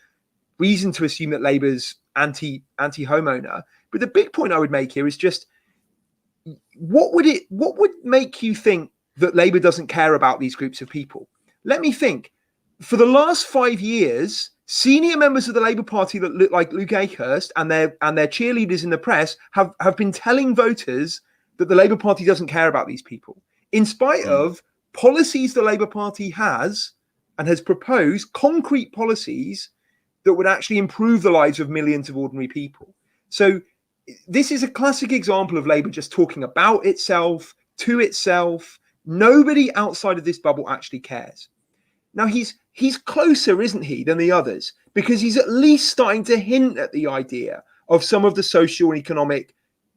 reason to assume that Labour's anti-homeowner. But the big point I would make here is just, what would make you think that Labour doesn't care about these groups of people? Let me think. For the last 5 years, senior members of the Labour Party that look like Luke Akehurst and their cheerleaders in the press have been telling voters that the Labour Party doesn't care about these people, in spite of policies the Labour Party has proposed, concrete policies that would actually improve the lives of millions of ordinary people. So this is a classic example of Labour just talking about itself, to itself. Nobody outside of this bubble actually cares. Now, he's closer, isn't he, than the others, because he's at least starting to hint at the idea of some of the social and economic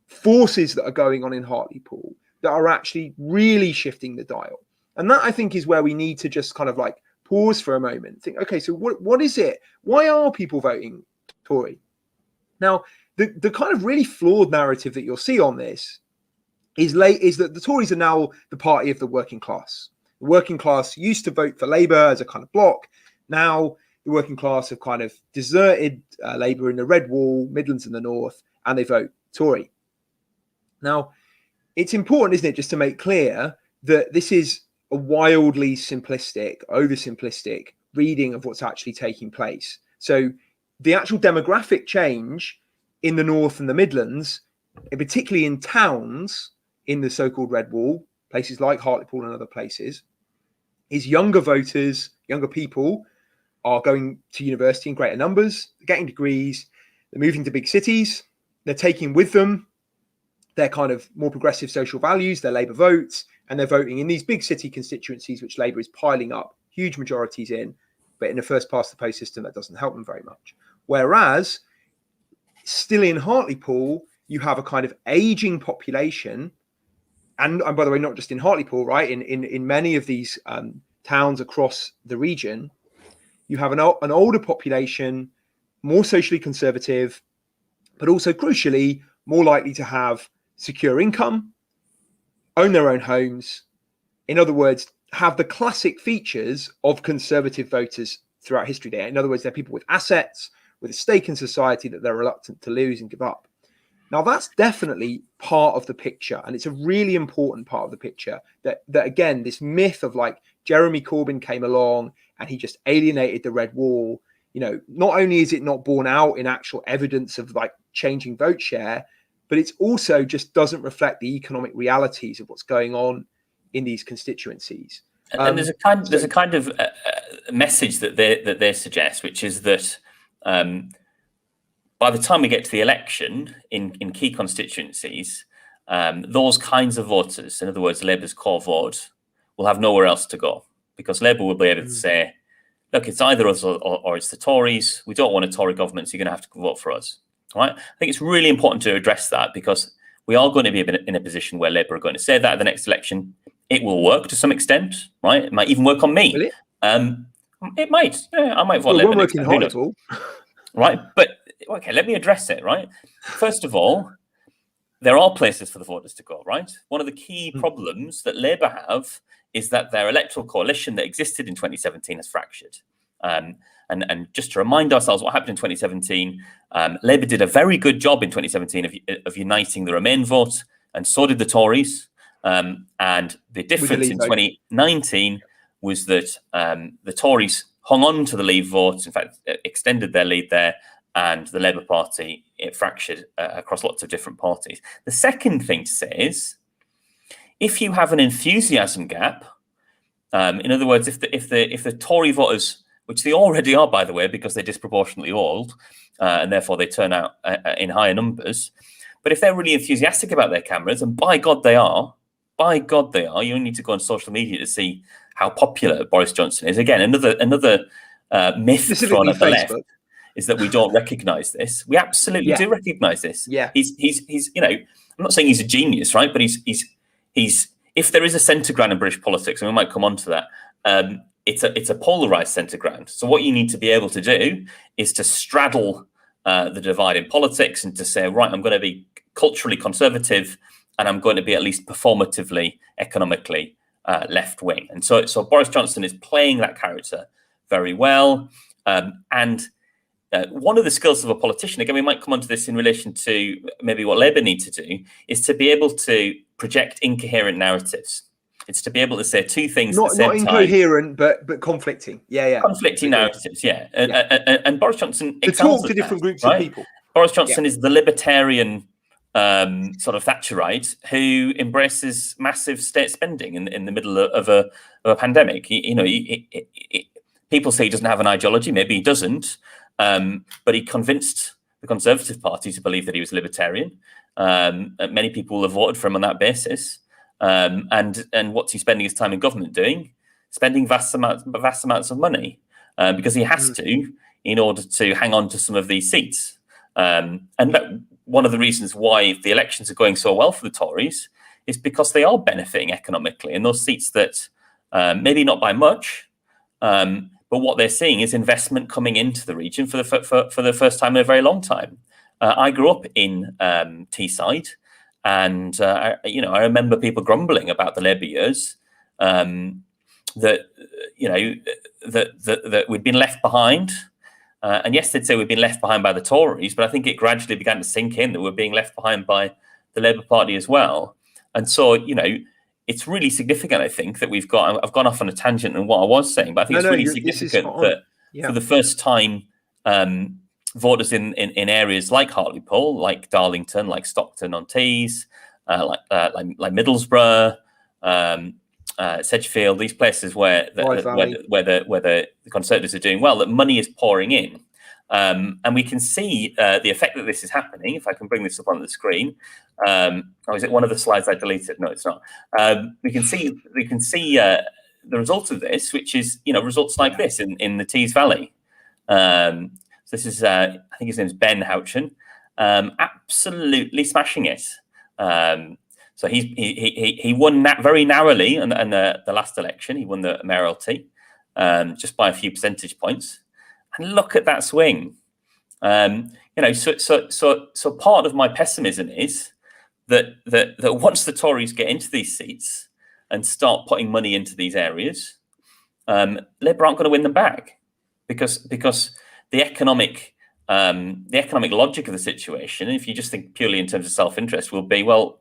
forces that are going on in Hartlepool that are actually really shifting the dial. And that, I think, is where we need to just kind of like pause for a moment, think, okay, so what is it? Why are people voting Tory? Now, the kind of really flawed narrative that you'll see on this is that the Tories are now the party of the working class. The working class used to vote for Labour as a kind of bloc. Now the working class have kind of deserted Labour in the Red Wall, Midlands and the North, and they vote Tory. Now, it's important, isn't it, just to make clear that this is a wildly simplistic, oversimplistic reading of what's actually taking place. So the actual demographic change in the North and the Midlands, and particularly in towns in the so-called Red Wall, places like Hartlepool and other places, is younger voters, younger people are going to university in greater numbers, getting degrees, they're moving to big cities, they're taking with them their kind of more progressive social values, their Labour votes, and they're voting in these big city constituencies, which Labour is piling up huge majorities in, but in a first past the post system, that doesn't help them very much. Whereas still in Hartlepool, you have a kind of aging population. And by the way, not just in Hartlepool, right? In many of these towns across the region, you have an older population, more socially conservative, but also crucially, more likely to have secure income, own their own homes. In other words, have the classic features of conservative voters throughout history there. In other words, they're people with assets, with a stake in society that they're reluctant to lose and give up. Now, that's definitely part of the picture, and it's a really important part of the picture that again, this myth of like Jeremy Corbyn came along and he just alienated the Red Wall. You know, not only is it not borne out in actual evidence of like changing vote share, but it's also just doesn't reflect the economic realities of what's going on in these constituencies. And there's a kind of message that they suggest, which is that by the time we get to the election in key constituencies, those kinds of voters, in other words, Labour's core vote, will have nowhere else to go, because Labour will be able to say, look, it's either us or it's the Tories. We don't want a Tory government, so you're going to have to vote for us. All right? I think it's really important to address that, because we are going to be in a position where Labour are going to say that at the next election. It will work to some extent, right? It might even work on me. Will it? It might. Yeah, I might vote Labour next time. Who knows? Right? But okay, let me address it, right? First of all, there are places for the voters to go, right? One of the key problems that Labour have is that their electoral coalition that existed in 2017 has fractured. And just to remind ourselves what happened in 2017, Labour did a very good job in 2017 of uniting the Remain vote, and so did the Tories. And the difference in 2019 was that the Tories hung on to the Leave vote, in fact, extended their lead there, and the Labour Party, it fractured across lots of different parties. The second thing to say is, if you have an enthusiasm gap, in other words, if the Tory voters, which they already are, by the way, because they're disproportionately old, and therefore they turn out in higher numbers, but if they're really enthusiastic about their cameras, and by God they are, you only need to go on social media to see how popular Boris Johnson is. Again, another myth thrown at the left is that we don't recognise this. We absolutely do recognise this. Yeah, he's you know, I'm not saying he's a genius, right? But he's if there is a centre ground in British politics, and we might come on to that, it's a polarised centre ground. So what you need to be able to do is to straddle the divide in politics and to say, right, I'm going to be culturally conservative, and I'm going to be at least performatively, economically left wing. And so Boris Johnson is playing that character very well. And one of the skills of a politician, again, we might come on to this in relation to maybe what Labour need to do, is to be able to project incoherent narratives. It's to be able to say two things at the same time. Not incoherent, but conflicting. Yeah. Conflicting narratives, yeah. And Boris Johnson to talk to different groups of people. Boris Johnson is the libertarian sort of Thatcherite who embraces massive state spending in the middle of a pandemic. People say he doesn't have an ideology. Maybe he doesn't. But he convinced the Conservative Party to believe that he was libertarian. Many people have voted for him on that basis. And what's he spending his time in government doing? Spending vast amounts of money because he has to in order to hang on to some of these seats. And one of the reasons why the elections are going so well for the Tories is because they are benefiting economically. And those seats that maybe not by much, but what they're seeing is investment coming into the region for the first time in a very long time. I grew up in Teesside, and I remember people grumbling about the Labour years, that we'd been left behind. And yes, they'd say we've been left behind by the Tories, but I think it gradually began to sink in that we're being left behind by the Labour Party as well. And so, it's really significant, I think, that I've gone off on a tangent in what I was saying, but I think it's really significant that for the first time, voters in areas like Hartlepool, like Darlington, like Stockton-on-Tees, like Middlesbrough, Sedgefield, these places where the Conservatives are doing well, that money is pouring in. And we can see the effect that this is happening. If I can bring this up on the screen, is it one of the slides I deleted? No, it's not. We can see the results of this, which is results like this in the Tees Valley. So this is I think his name's Ben Houchen, absolutely smashing it. So he won very narrowly in the last election. He won the mayoralty just by a few percentage points. And look at that swing. So part of my pessimism is that once the Tories get into these seats and start putting money into these areas, Labour aren't going to win them back because the economic logic of the situation, if you just think purely in terms of self-interest, will be, well,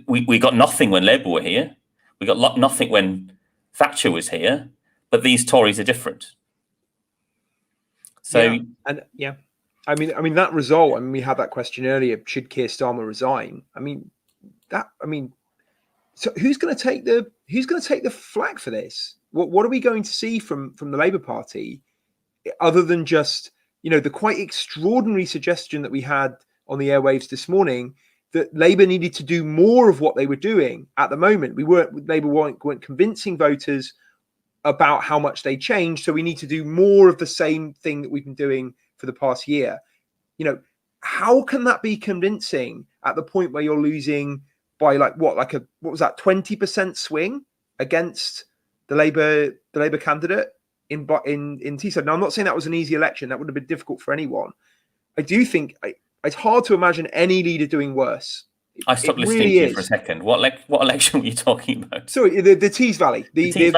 we got nothing when Labour were here. We got nothing when Thatcher was here, but these Tories are different. So I mean that result. I mean, we had that question earlier: should Keir Starmer resign? So who's going to take the flak for this? What are we going to see from the Labour Party, other than just the quite extraordinary suggestion that we had on the airwaves this morning that Labour needed to do more of what they were doing at the moment? Labour weren't convincing voters about how much they changed, so we need to do more of the same thing that we've been doing for the past year. How can that be convincing at the point where you're losing by what was that 20% swing against the Labour candidate in Teesside? Now, I'm not saying that was an easy election. That would have been difficult for anyone. I do think it's hard to imagine any leader doing worse. I stopped listening to you for a second. What election were you talking about? Sorry, the Tees Valley. Thank you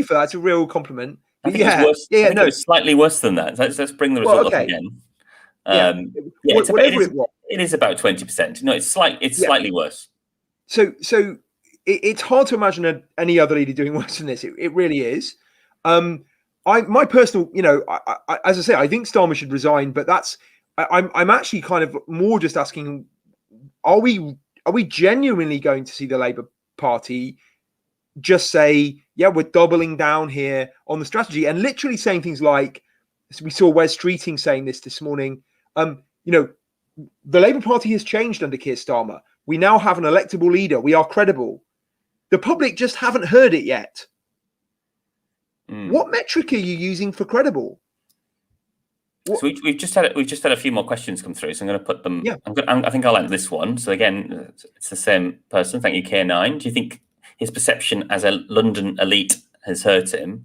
for that. It's a real compliment. I think it was worse. I think no, it was slightly worse than that. Let's bring the well, result up okay, again. yeah, whatever it was. It is about 20%. No, it's slightly worse. So it's hard to imagine any other leader doing worse than this. It really is. My personal, as I say, I think Starmer should resign, but I'm actually kind of more just asking, are we genuinely going to see the Labour Party just say, yeah, we're doubling down here on the strategy, and literally saying things like, we saw Wes Streeting saying this morning, the Labour Party has changed under Keir Starmer. We now have an electable leader. We are credible. The public just haven't heard it yet. What metric are you using for credible? So we've just had a few more questions come through, so I'm going to put them. Yeah. I think I'll end this one. So again, it's the same person. Thank you, K9. Do you think his perception as a London elite has hurt him?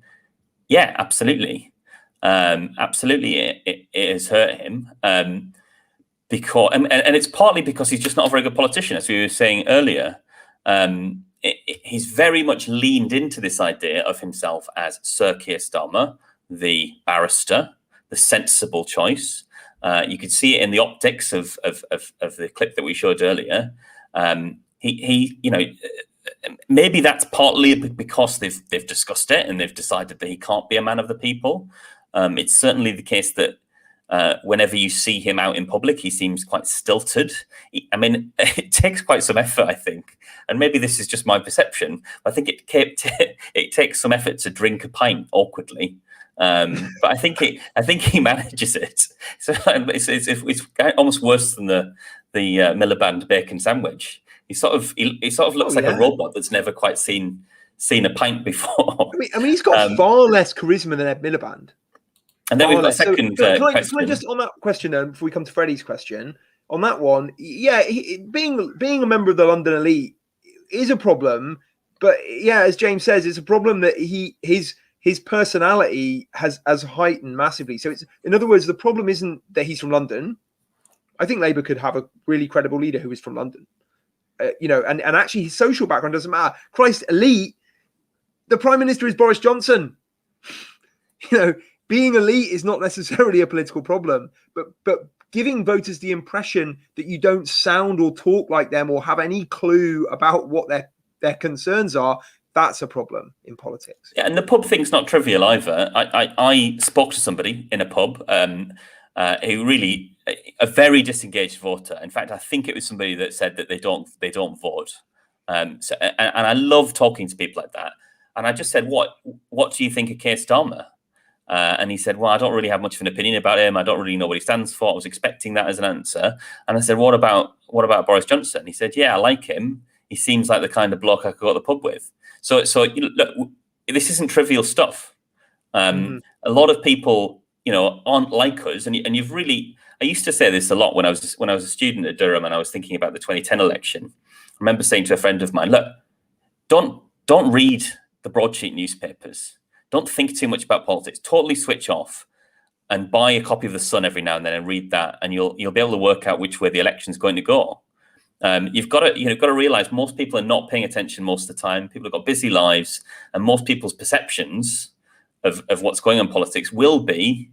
Yeah, absolutely. Absolutely, it has hurt him. Because and it's partly because he's just not a very good politician, as we were saying earlier. He's very much leaned into this idea of himself as Sir Keir Starmer, the barrister, the sensible choice. You could see it in the optics of the clip that we showed earlier. Maybe that's partly because they've discussed it and they've decided that he can't be a man of the people. It's certainly the case that whenever you see him out in public, he seems quite stilted. It takes quite some effort, I think, and maybe this is just my perception. I think it takes some effort to drink a pint awkwardly. But I think he manages it. So it's almost worse than the Miliband bacon sandwich. He sort of looks like a robot that's never quite seen a pint before. He's got far less charisma than Ed Miliband. And then we've got a second question. Can I just on that question before we come to Freddie's question on that one? Yeah, being a member of the London elite is a problem, but yeah, as James says, it's a problem that his personality has heightened massively. So it's, in other words, the problem isn't that he's from London. I think Labour could have a really credible leader who is from London. And actually his social background doesn't matter. Christ, elite, the Prime Minister is Boris Johnson. Being elite is not necessarily a political problem, but giving voters the impression that you don't sound or talk like them or have any clue about what their concerns are, that's a problem in politics. Yeah, and the pub thing's not trivial either. I spoke to somebody in a pub who really, a very disengaged voter. In fact, I think it was somebody that said that they don't vote. And I love talking to people like that. And I just said, what do you think of Keir Starmer? And he said, well, I don't really have much of an opinion about him. I don't really know what he stands for. I was expecting that as an answer. And I said, what about Boris Johnson? He said, yeah, I like him. He seems like the kind of bloke I could go to the pub with. So look, this isn't trivial stuff. A lot of people, aren't like us. And you've really, I used to say this a lot when I was a student at Durham and I was thinking about the 2010 election. I remember saying to a friend of mine, look, don't read the broadsheet newspapers. Don't think too much about politics. Totally switch off and buy a copy of The Sun every now and then and read that, and you'll be able to work out which way the election's going to go. You've got to realize most people are not paying attention most of the time. People have got busy lives, and most people's perceptions of what's going on in politics will be,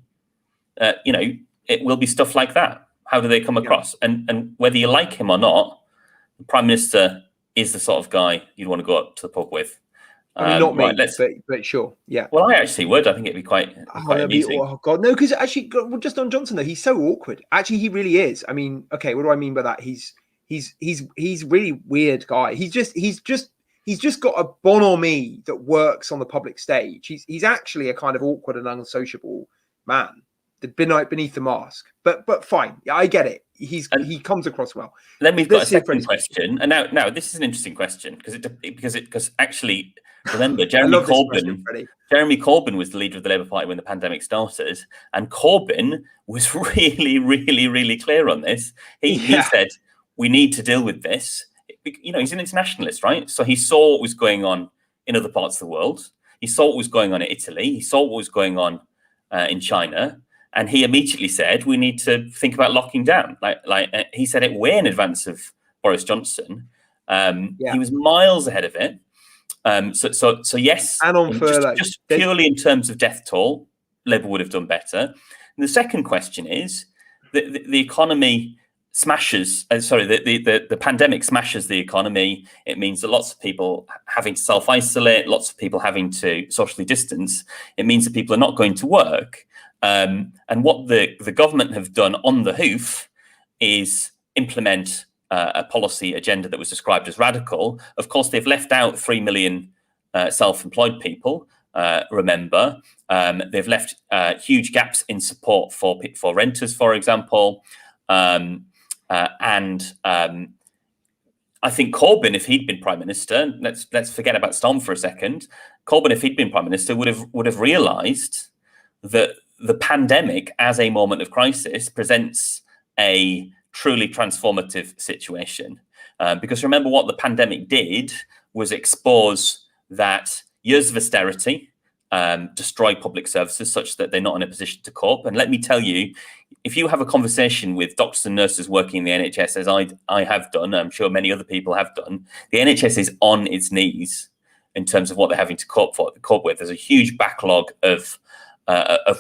it will be stuff like that. How do they come across? And whether you like him or not, the Prime Minister is the sort of guy you'd want to go up to the pub with. Not me, but sure, yeah. Well, I actually would. I think it'd be quite amusing. Oh God, no, because actually, just on Johnson though, he's so awkward. Actually, he really is. I mean, okay, what do I mean by that? He's really weird guy. He's just got a bonhomie that works on the public stage. He's actually a kind of awkward and unsociable man beneath the mask. But fine, yeah, I get it. He comes across well. Then we've got a second question, and now this is an interesting question because actually. Remember, Jeremy Corbyn was the leader of the Labour Party when the pandemic started, and Corbyn was really, really, really clear on this. He said, we need to deal with this. He's an internationalist, right? So he saw what was going on in other parts of the world. He saw what was going on in Italy. He saw what was going on in China. And he immediately said, we need to think about locking down. Like he said it way in advance of Boris Johnson. He was miles ahead of it. So yes, And on furlough. just purely in terms of death toll, Labour would have done better. And the second question is the economy smashes. The pandemic smashes the economy. It means that lots of people having to self-isolate, lots of people having to socially distance. It means that people are not going to work. And what the government have done on the hoof is implement a policy agenda that was described as radical. Of course, they've left out 3 million self-employed people. Remember, they've left huge gaps in support for renters, for example. And I think Corbyn, if he'd been Prime Minister, let's forget about Storm for a second. Corbyn, if he'd been Prime Minister, would have realised that the pandemic, as a moment of crisis, presents a truly transformative situation. Because remember, what the pandemic did was expose that years of austerity destroy public services such that they're not in a position to cope. And let me tell you, if you have a conversation with doctors and nurses working in the NHS, as I have done, I'm sure many other people have done, the NHS is on its knees in terms of what they're having to cope with. There's a huge backlog of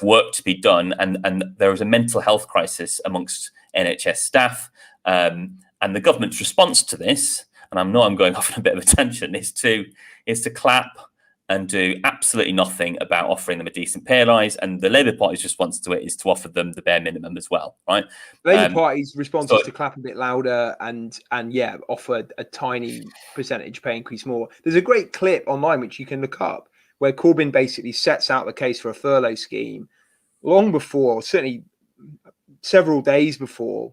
work to be done, and there is a mental health crisis amongst NHS staff. And the government's response to this, and I know I'm going off on a bit of a tangent, is to clap and do absolutely nothing about offering them a decent pay rise. And the Labour Party's response to it is to offer them the bare minimum as well, right? Labour Party's response is to clap a bit louder and yeah, offer a tiny percentage pay increase more. There's a great clip online which you can look up where Corbyn basically sets out the case for a furlough scheme long before, certainly several days before,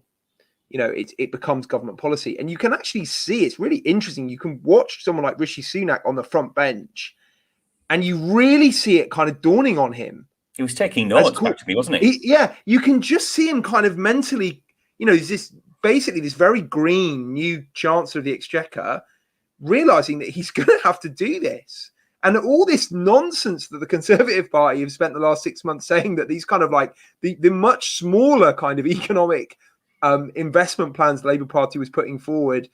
it becomes government policy. And you can actually see, it's really interesting. You can watch someone like Rishi Sunak on the front bench, and you really see it kind of dawning on him. He was taking notes, actually, wasn't he? Yeah, you can just see him kind of mentally, this very green new Chancellor of the Exchequer realising that he's going to have to do this. And all this nonsense that the Conservative Party have spent the last 6 months saying that these kind of like the much smaller kind of economic investment plans the Labour Party was putting forward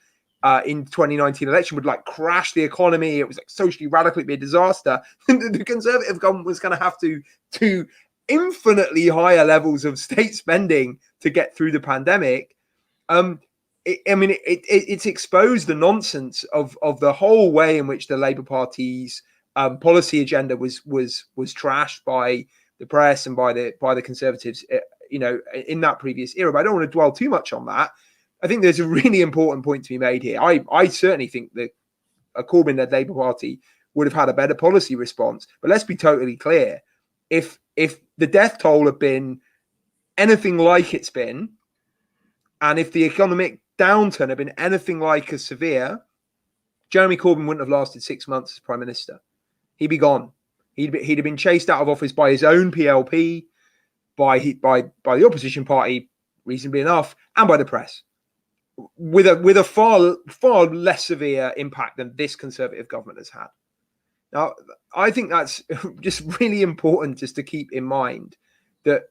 in 2019 election would like crash the economy. It was like socially radical, it'd be a disaster. The Conservative government was going to have to infinitely higher levels of state spending to get through the pandemic. It's exposed the nonsense of the whole way in which the Labour Party's policy agenda was trashed by the press and by the Conservatives, in that previous era. But I don't want to dwell too much on that. I think there's a really important point to be made here. I certainly think that a Corbyn-led Labour Party would have had a better policy response. But let's be totally clear: if the death toll had been anything like it's been, and if the economic downturn had been anything like as severe, Jeremy Corbyn wouldn't have lasted 6 months as Prime Minister. He'd be gone. He'd have been chased out of office by his own PLP, by the opposition party, reasonably enough, and by the press, with a far less severe impact than this Conservative government has had. Now, I think that's just really important just to keep in mind that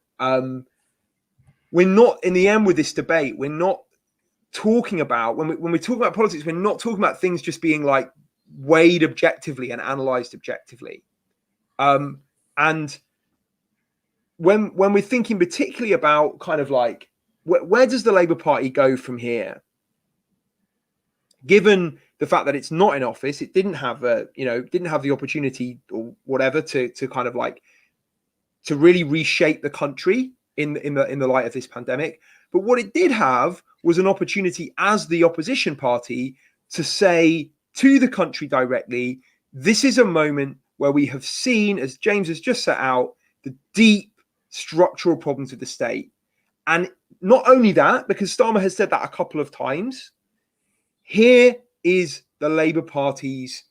we're not, in the end with this debate, we're not talking about, when we talk about politics, we're not talking about things just being like weighed objectively and analysed objectively. And when we're thinking particularly about kind of like, where does the Labour Party go from here? Given the fact that it's not in office, it didn't have the opportunity or whatever to kind of like to really reshape the country in the light of this pandemic. But what it did have was an opportunity as the opposition party to say to the country directly, this is a moment where we have seen, as James has just set out, the deep structural problems of the state. And not only that, because Starmer has said that a couple of times, here is the Labour Party's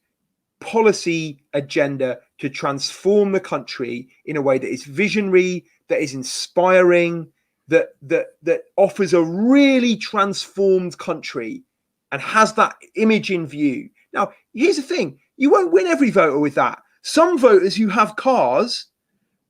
policy agenda to transform the country in a way that is visionary, that is inspiring, that offers a really transformed country and has that image in view. Now, here's the thing. You won't win every voter with that. Some voters who have cars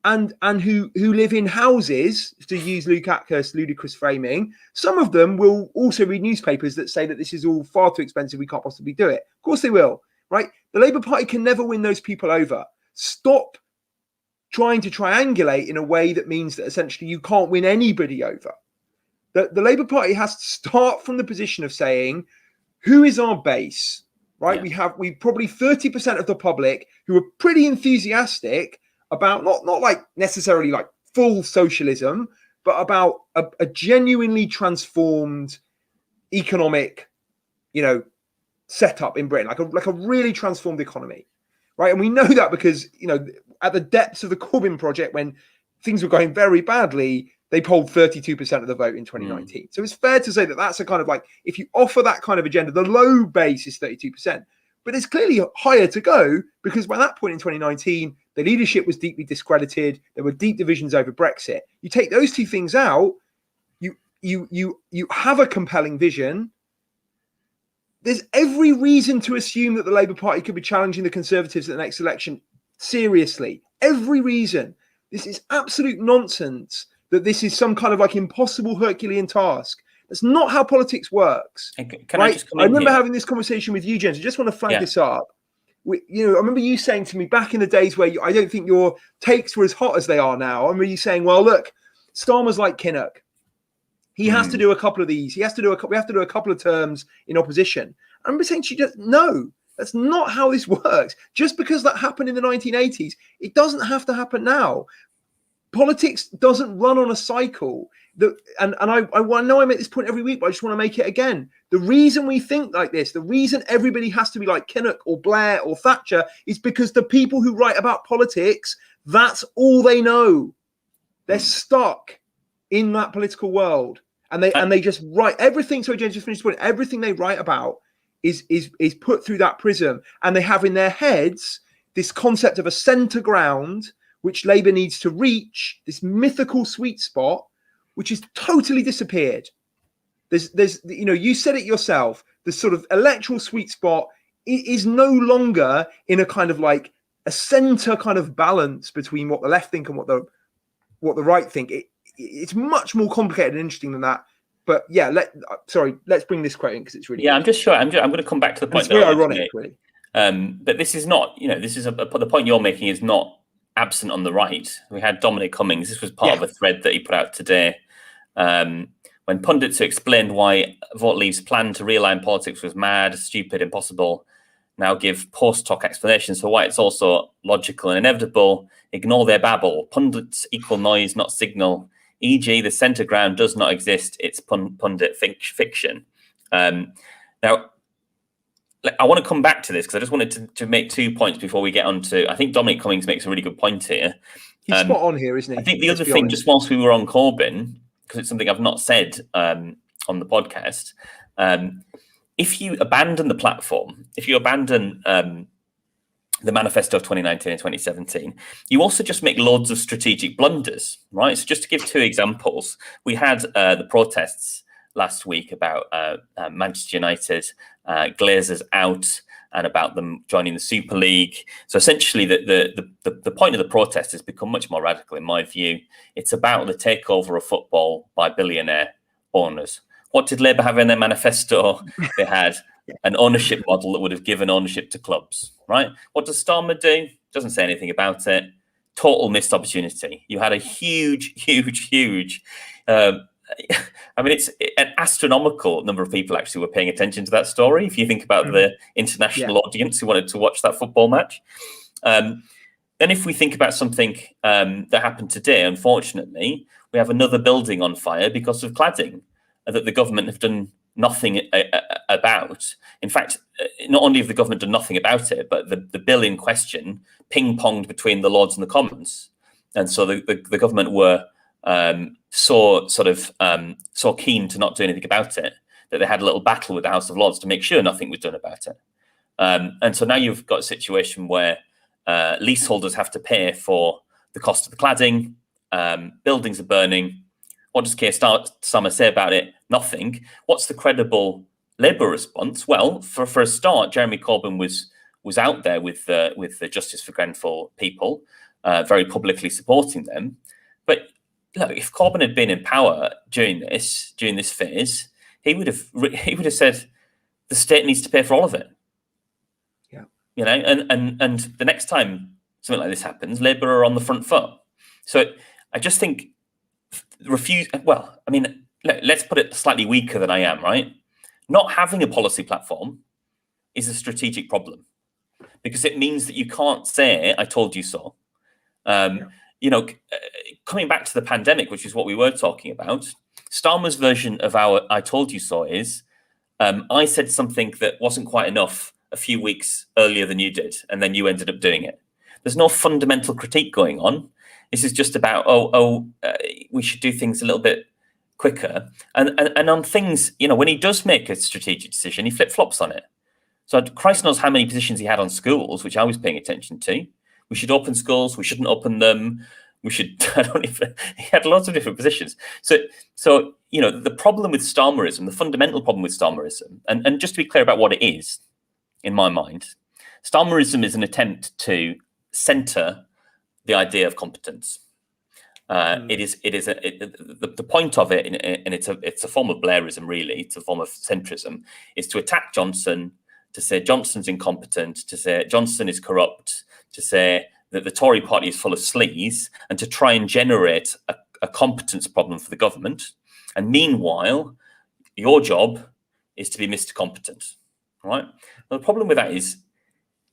and who live in houses, to use Luke Atker's ludicrous framing, some of them will also read newspapers that say that this is all far too expensive, we can't possibly do it. Of course they will. right? The Labour Party can never win those people over. Stop trying to triangulate in a way that means that essentially you can't win anybody over. The Labour Party has to start from the position of saying, who is our base, right? Yeah. We probably 30% of the public who are pretty enthusiastic about not like necessarily like full socialism, but about a genuinely transformed economic, setup in Britain, like a really transformed economy, right? And we know that because, at the depths of the Corbyn project, when things were going very badly, they polled 32% of the vote in 2019. So it's fair to say that that's a kind of like, if you offer that kind of agenda, the low base is 32%, but it's clearly higher to go, because by that point in 2019, the leadership was deeply discredited. There were deep divisions over Brexit. You take those two things out, you have a compelling vision. There's every reason to assume that the Labour Party could be challenging the Conservatives at the next election. Seriously, every reason. This is absolute nonsense that this is some kind of like impossible Herculean task. That's not how politics works. I remember having this conversation with you, James. I just want to flag this up. I remember you saying to me back in the days where I don't think your takes were as hot as they are now. I remember you saying, well, look, Starmer's like Kinnock. He has to do a couple of these. We have to do a couple of terms in opposition. I remember saying to you, no, that's not how this works. Just because that happened in the 1980s, it doesn't have to happen now. Politics doesn't run on a cycle. I know I make this point every week, but I just want to make it again. The reason we think like this, the reason everybody has to be like Kinnock or Blair or Thatcher, is because the people who write about politics, that's all they know. They're stuck in that political world. And they just write everything. So James, just finished the point. Everything they write about is put through that prism, and they have in their heads this concept of a centre ground which Labour needs to reach, this mythical sweet spot, which has totally disappeared. There's you said it yourself. The sort of electoral sweet spot is no longer in a kind of like a centre kind of balance between what the left think and what the right think. It's much more complicated and interesting than that. But yeah, let's bring this quote in because it's really good. I'm just sure. I'm going to come back to the point. It's very ironic, really. But this is not, this is the point you're making is not absent on the right. We had Dominic Cummings. This was part of a thread that he put out today. When pundits who explained why Vote Leave's plan to realign politics was mad, stupid, impossible, now give post-hoc explanations for why it's also logical and inevitable, ignore their babble. Pundits equal noise, not signal. E.g., the centre ground does not exist. It's pundit fiction. Now, I want to come back to this because I just wanted to make 2 points before we get on to. I think Dominic Cummings makes a really good point here. He's spot on here, isn't he? I think the other thing, just whilst we were on Corbyn, because it's something I've not said on the podcast, if you abandon the platform, if you abandon the manifesto of 2019 and 2017, you also just make loads of strategic blunders, right? So just to give 2 examples, we had the protests last week about Manchester United, Glazers out, and about them joining the Super League. So essentially, the point of the protest has become much more radical, in my view. It's about the takeover of football by billionaire owners. What did Labour have in their manifesto? They had an ownership model that would have given ownership to clubs, right? What does Starmer do? Doesn't say anything about it. Total missed opportunity. You had a huge it's an astronomical number of people actually were paying attention to that story. If you think about the international audience who wanted to watch that football match. Then if we think about something that happened today, unfortunately, we have another building on fire because of cladding that the government have done nothing about. In fact, not only have the government done nothing about it, but the bill in question ping-ponged between the Lords and the Commons. And so the government were so keen to not do anything about it that they had a little battle with the House of Lords to make sure nothing was done about it. And so now you've got a situation where leaseholders have to pay for the cost of the cladding, buildings are burning. What does Keir Starmer say about it? Nothing. What's the credible Labour response? Well, for a start, Jeremy Corbyn was out there with the Justice for Grenfell people, very publicly supporting them. But look, if Corbyn had been in power during this phase, he would have said the state needs to pay for all of it. Yeah. and the next time something like this happens, Labour are on the front foot. So I just think let's put it slightly weaker than I am, right? Not having a policy platform is a strategic problem because it means that you can't say, I told you so. Coming back to the pandemic, which is what we were talking about, Starmer's version of our I told you so is, I said something that wasn't quite enough a few weeks earlier than you did, and then you ended up doing it. There's no fundamental critique going on. This is just about, we should do things a little bit quicker. And on things, when he does make a strategic decision, he flip-flops on it. So Christ knows how many positions he had on schools, which I was paying attention to. We should open schools. We shouldn't open them. We should, he had lots of different positions. So the problem with Starmerism, the fundamental problem with Starmerism, and just to be clear about what it is, in my mind, Starmerism is an attempt to centre the idea of competence. The point of it, and it's a form of Blairism, really. It's a form of centrism, is to attack Johnson, to say Johnson's incompetent, to say Johnson is corrupt, to say that the Tory party is full of sleaze, and to try and generate a competence problem for the government. And meanwhile, your job is to be Mr. Competent, right? Now, the problem with that is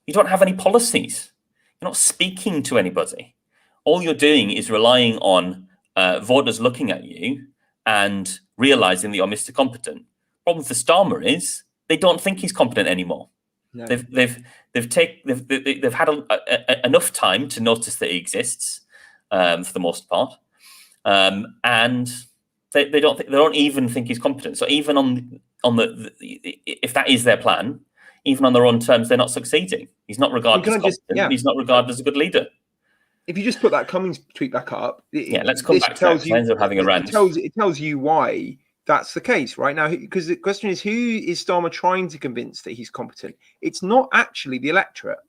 you don't have any policies. You're not speaking to anybody. All you're doing is relying on voters looking at you and realizing that you're Mr. Competent. Problem for Starmer is they don't think he's competent anymore. No. They've had enough time to notice that he exists, for the most part, and they don't even think he's competent. So even on the if that is their plan, even on their own terms, they're not succeeding. He's not regarded as competent. He's not regarded as a good leader. If you just put that Cummings tweet back up, let's come back to that. Ends up having a rant. It tells you why that's the case right now, because the question is, who is Starmer trying to convince that he's competent? It's not actually the electorate.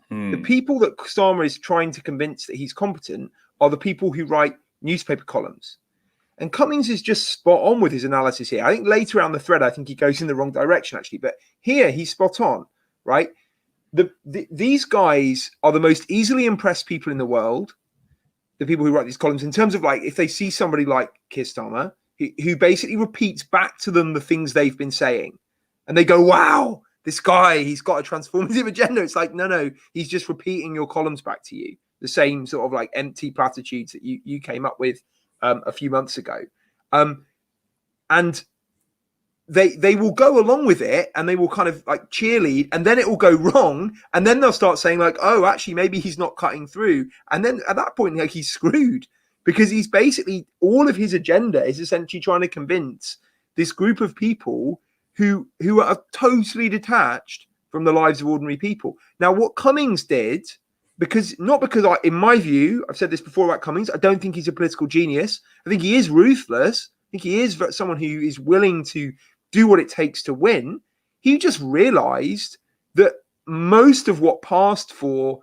The people that Starmer is trying to convince that he's competent are the people who write newspaper columns. And Cummings is just spot on with his analysis here. I think later around the thread, I think he goes in the wrong direction, actually. But here, he's spot on, right? These guys are the most easily impressed people in the world, the people who write these columns, in terms of, like, if they see somebody like Keir Starmer, who basically repeats back to them the things they've been saying, and they go, wow, this guy, he's got a transformative agenda. It's like, no, he's just repeating your columns back to you, the same sort of like empty platitudes that you came up with a few months ago. And they will go along with it, and they will kind of like cheerlead, and then it will go wrong, and then they'll start saying like, oh, actually, maybe he's not cutting through. And then at that point, like, he's screwed, because he's basically, all of his agenda is essentially trying to convince this group of people who are totally detached from the lives of ordinary people. Now, what Cummings did, in my view, I've said this before about Cummings, I don't think he's a political genius. I think he is ruthless. I think he is someone who is willing to do what it takes to win. He just realized that most of what passed for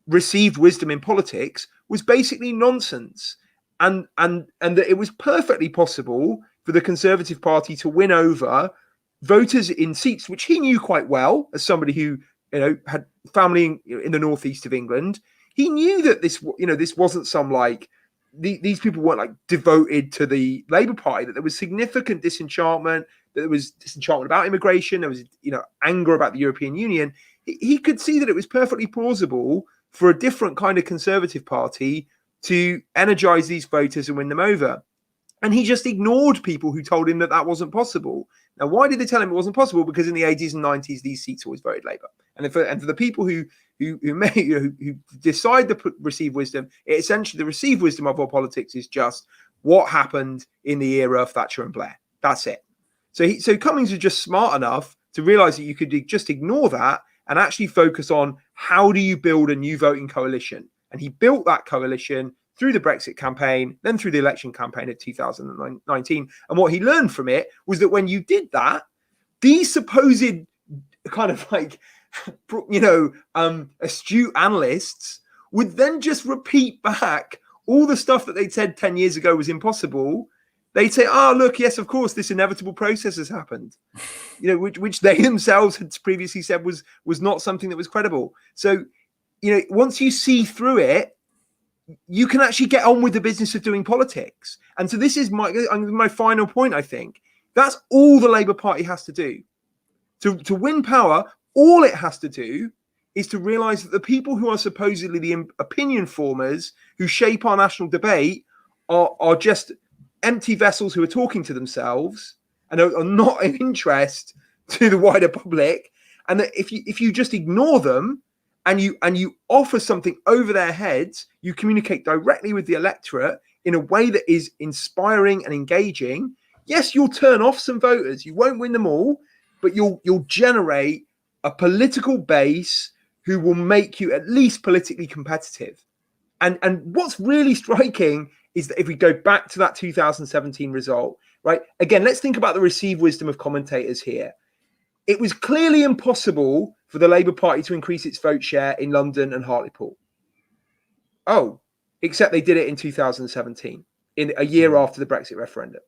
received wisdom in politics was basically nonsense, and that it was perfectly possible for the Conservative Party to win over voters in seats which he knew quite well, as somebody who had family in the northeast of England. He knew that this wasn't some like these people weren't like devoted to the Labour Party, that there was significant disenchantment, that there was disenchantment about immigration, there was anger about the European Union. He could see that it was perfectly plausible for a different kind of Conservative Party to energize these voters and win them over. And he just ignored people who told him that that wasn't possible. Now, why did they tell him it wasn't possible? Because in the 80s and 90s, these seats always voted Labour. And for the people who decide to receive wisdom, essentially the received wisdom of our politics is just what happened in the era of Thatcher and Blair. That's it. So Cummings was just smart enough to realise that you could just ignore that and actually focus on how do you build a new voting coalition. And he built that coalition through the Brexit campaign, then through the election campaign of 2019. And what he learned from it was that when you did that, these supposed kind of like, astute analysts would then just repeat back all the stuff that they'd said 10 years ago was impossible, They'd say, "Oh, look, yes, of course, this inevitable process has happened," which they themselves had previously said was not something that was credible. So, once you see through it, you can actually get on with the business of doing politics. And so this is my final point. I think that's all the Labour Party has to do to win power. All it has to do is to realise that the people who are supposedly the opinion formers who shape our national debate are just empty vessels who are talking to themselves and are not of interest to the wider public. And that if you just ignore them and you offer something over their heads, you communicate directly with the electorate in a way that is inspiring and engaging. Yes, you'll turn off some voters. You won't win them all, but you'll generate a political base who will make you at least politically competitive. And what's really striking is that if we go back to that 2017 result, right? Again, let's think about the received wisdom of commentators here. It was clearly impossible for the Labour Party to increase its vote share in London and Hartlepool. Oh, except they did it in 2017, in a year after the Brexit referendum.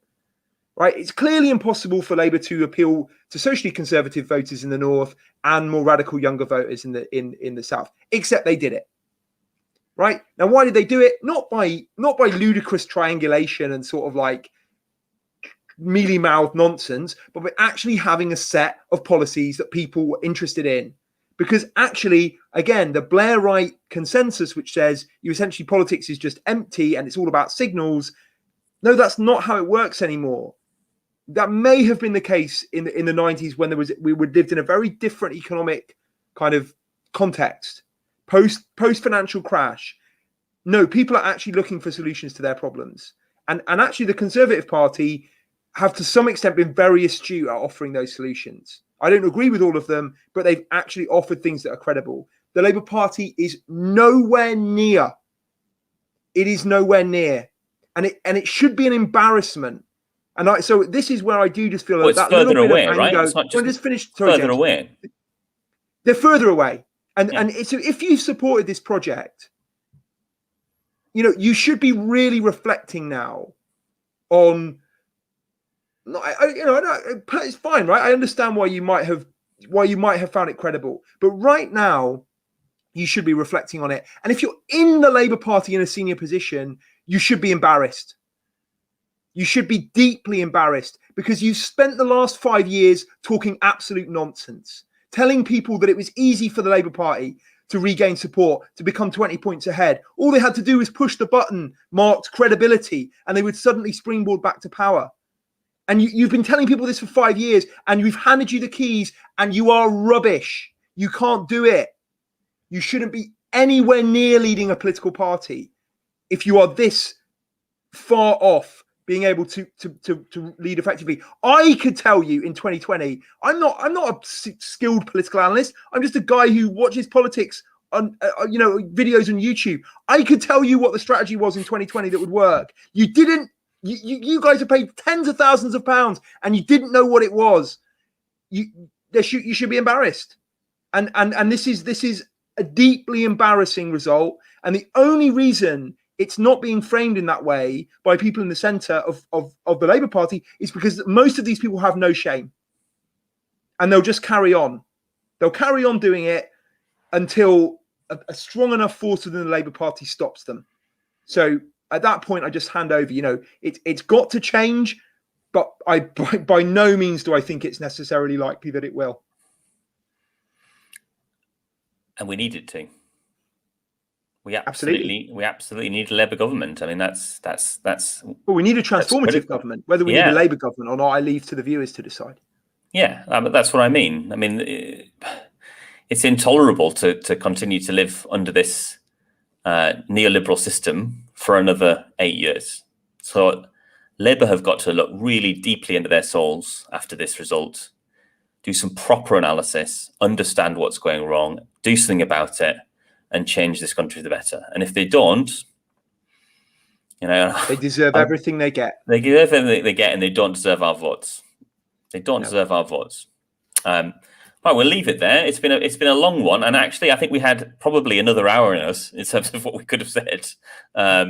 Right? It's clearly impossible for Labour to appeal to socially conservative voters in the north and more radical younger voters in the south, except they did it. Right? Now, why did they do it? Not by ludicrous triangulation and sort of like mealy-mouthed nonsense, but by actually having a set of policies that people were interested in. Because actually, again, the Blairite consensus, which says essentially politics is just empty and it's all about signals, no, that's not how it works anymore. That may have been the case in the 90s when we lived in a very different economic kind of context, post financial crash. No, people are actually looking for solutions to their problems, and actually the Conservative Party have to some extent been very astute at offering those solutions. I don't agree with all of them, but they've actually offered things that are credible. The Labour Party is nowhere near. It is nowhere near, and it should be an embarrassment. And so this is where I do just feel well, that little bit away, of anger. Right? It's not just Sorry, further James. away. They're further away, and so if you supported this project, you should be really reflecting now on. It's fine, right? I understand why you might have found it credible, but right now you should be reflecting on it. And if you're in the Labour Party in a senior position, you should be embarrassed. You should be deeply embarrassed because you spent the last 5 years talking absolute nonsense, telling people that it was easy for the Labour Party to regain support, to become 20 points ahead. All they had to do was push the button marked credibility and they would suddenly springboard back to power. And you've been telling people this for 5 years and we've handed you the keys and you are rubbish. You can't do it. You shouldn't be anywhere near leading a political party if you are this far off being able to lead effectively. I could tell you in 2020, I'm not a skilled political analyst. I'm just a guy who watches politics on videos on YouTube. I could tell you what the strategy was in 2020 that would work. You didn't. You guys have paid tens of thousands of pounds and you didn't know what it was. You should be embarrassed. And this is a deeply embarrassing result. And the only reason it's not being framed in that way by people in the centre of the Labour Party is because most of these people have no shame. And they'll just carry on. They'll carry on doing it until a strong enough force within the Labour Party stops them. So at that point, I just hand over. It's got to change, but by no means do I think it's necessarily likely that it will. And we need it to. We absolutely need a Labour government. I mean, that's. Well, we need a transformative government. Whether we need a Labour government or not, I leave to the viewers to decide. Yeah, but that's what I mean. I mean, it's intolerable to continue to live under this neoliberal system for another 8 years. So Labour have got to look really deeply into their souls after this result, do some proper analysis, understand what's going wrong, do something about it, and change this country for the better. And if they don't, they deserve everything they get. They give everything they get, and they don't deserve our votes. They don't deserve our votes. Right, we'll leave it there. It's been a long one, and actually, I think we had probably another hour in us in terms of what we could have said,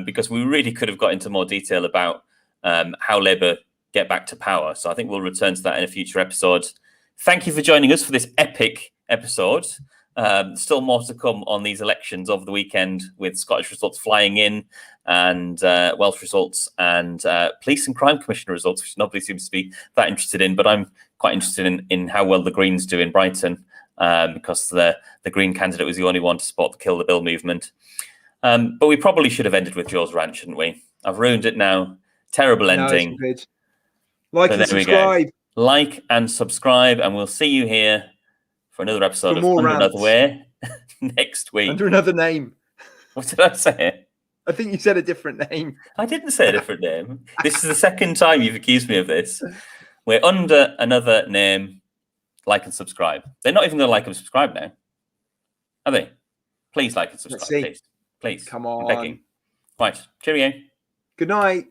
because we really could have got into more detail about how Labour get back to power. So I think we'll return to that in a future episode. Thank you for joining us for this epic episode. Still more to come on these elections over the weekend, with Scottish results flying in, and Welsh results, and police and crime commissioner results, which nobody seems to be that interested in. But I'm quite interested in how well the Greens do in Brighton, because the Green candidate was the only one to support the Kill the Bill movement. But we probably should have ended with Joe's rant, shouldn't we? I've ruined it now. Terrible ending. No, it's like and subscribe. Like and subscribe, and we'll see you here for another episode of Under Another Way next week. Under another name. What did I say? I think you said a different name. I didn't say a different name. This is the second time you've accused me of this. We're under another name. Like and subscribe. They're not even going to like and subscribe now, are they? Please like and subscribe, please. Please. Come on. I'm begging. Right. Cheerio. Good night.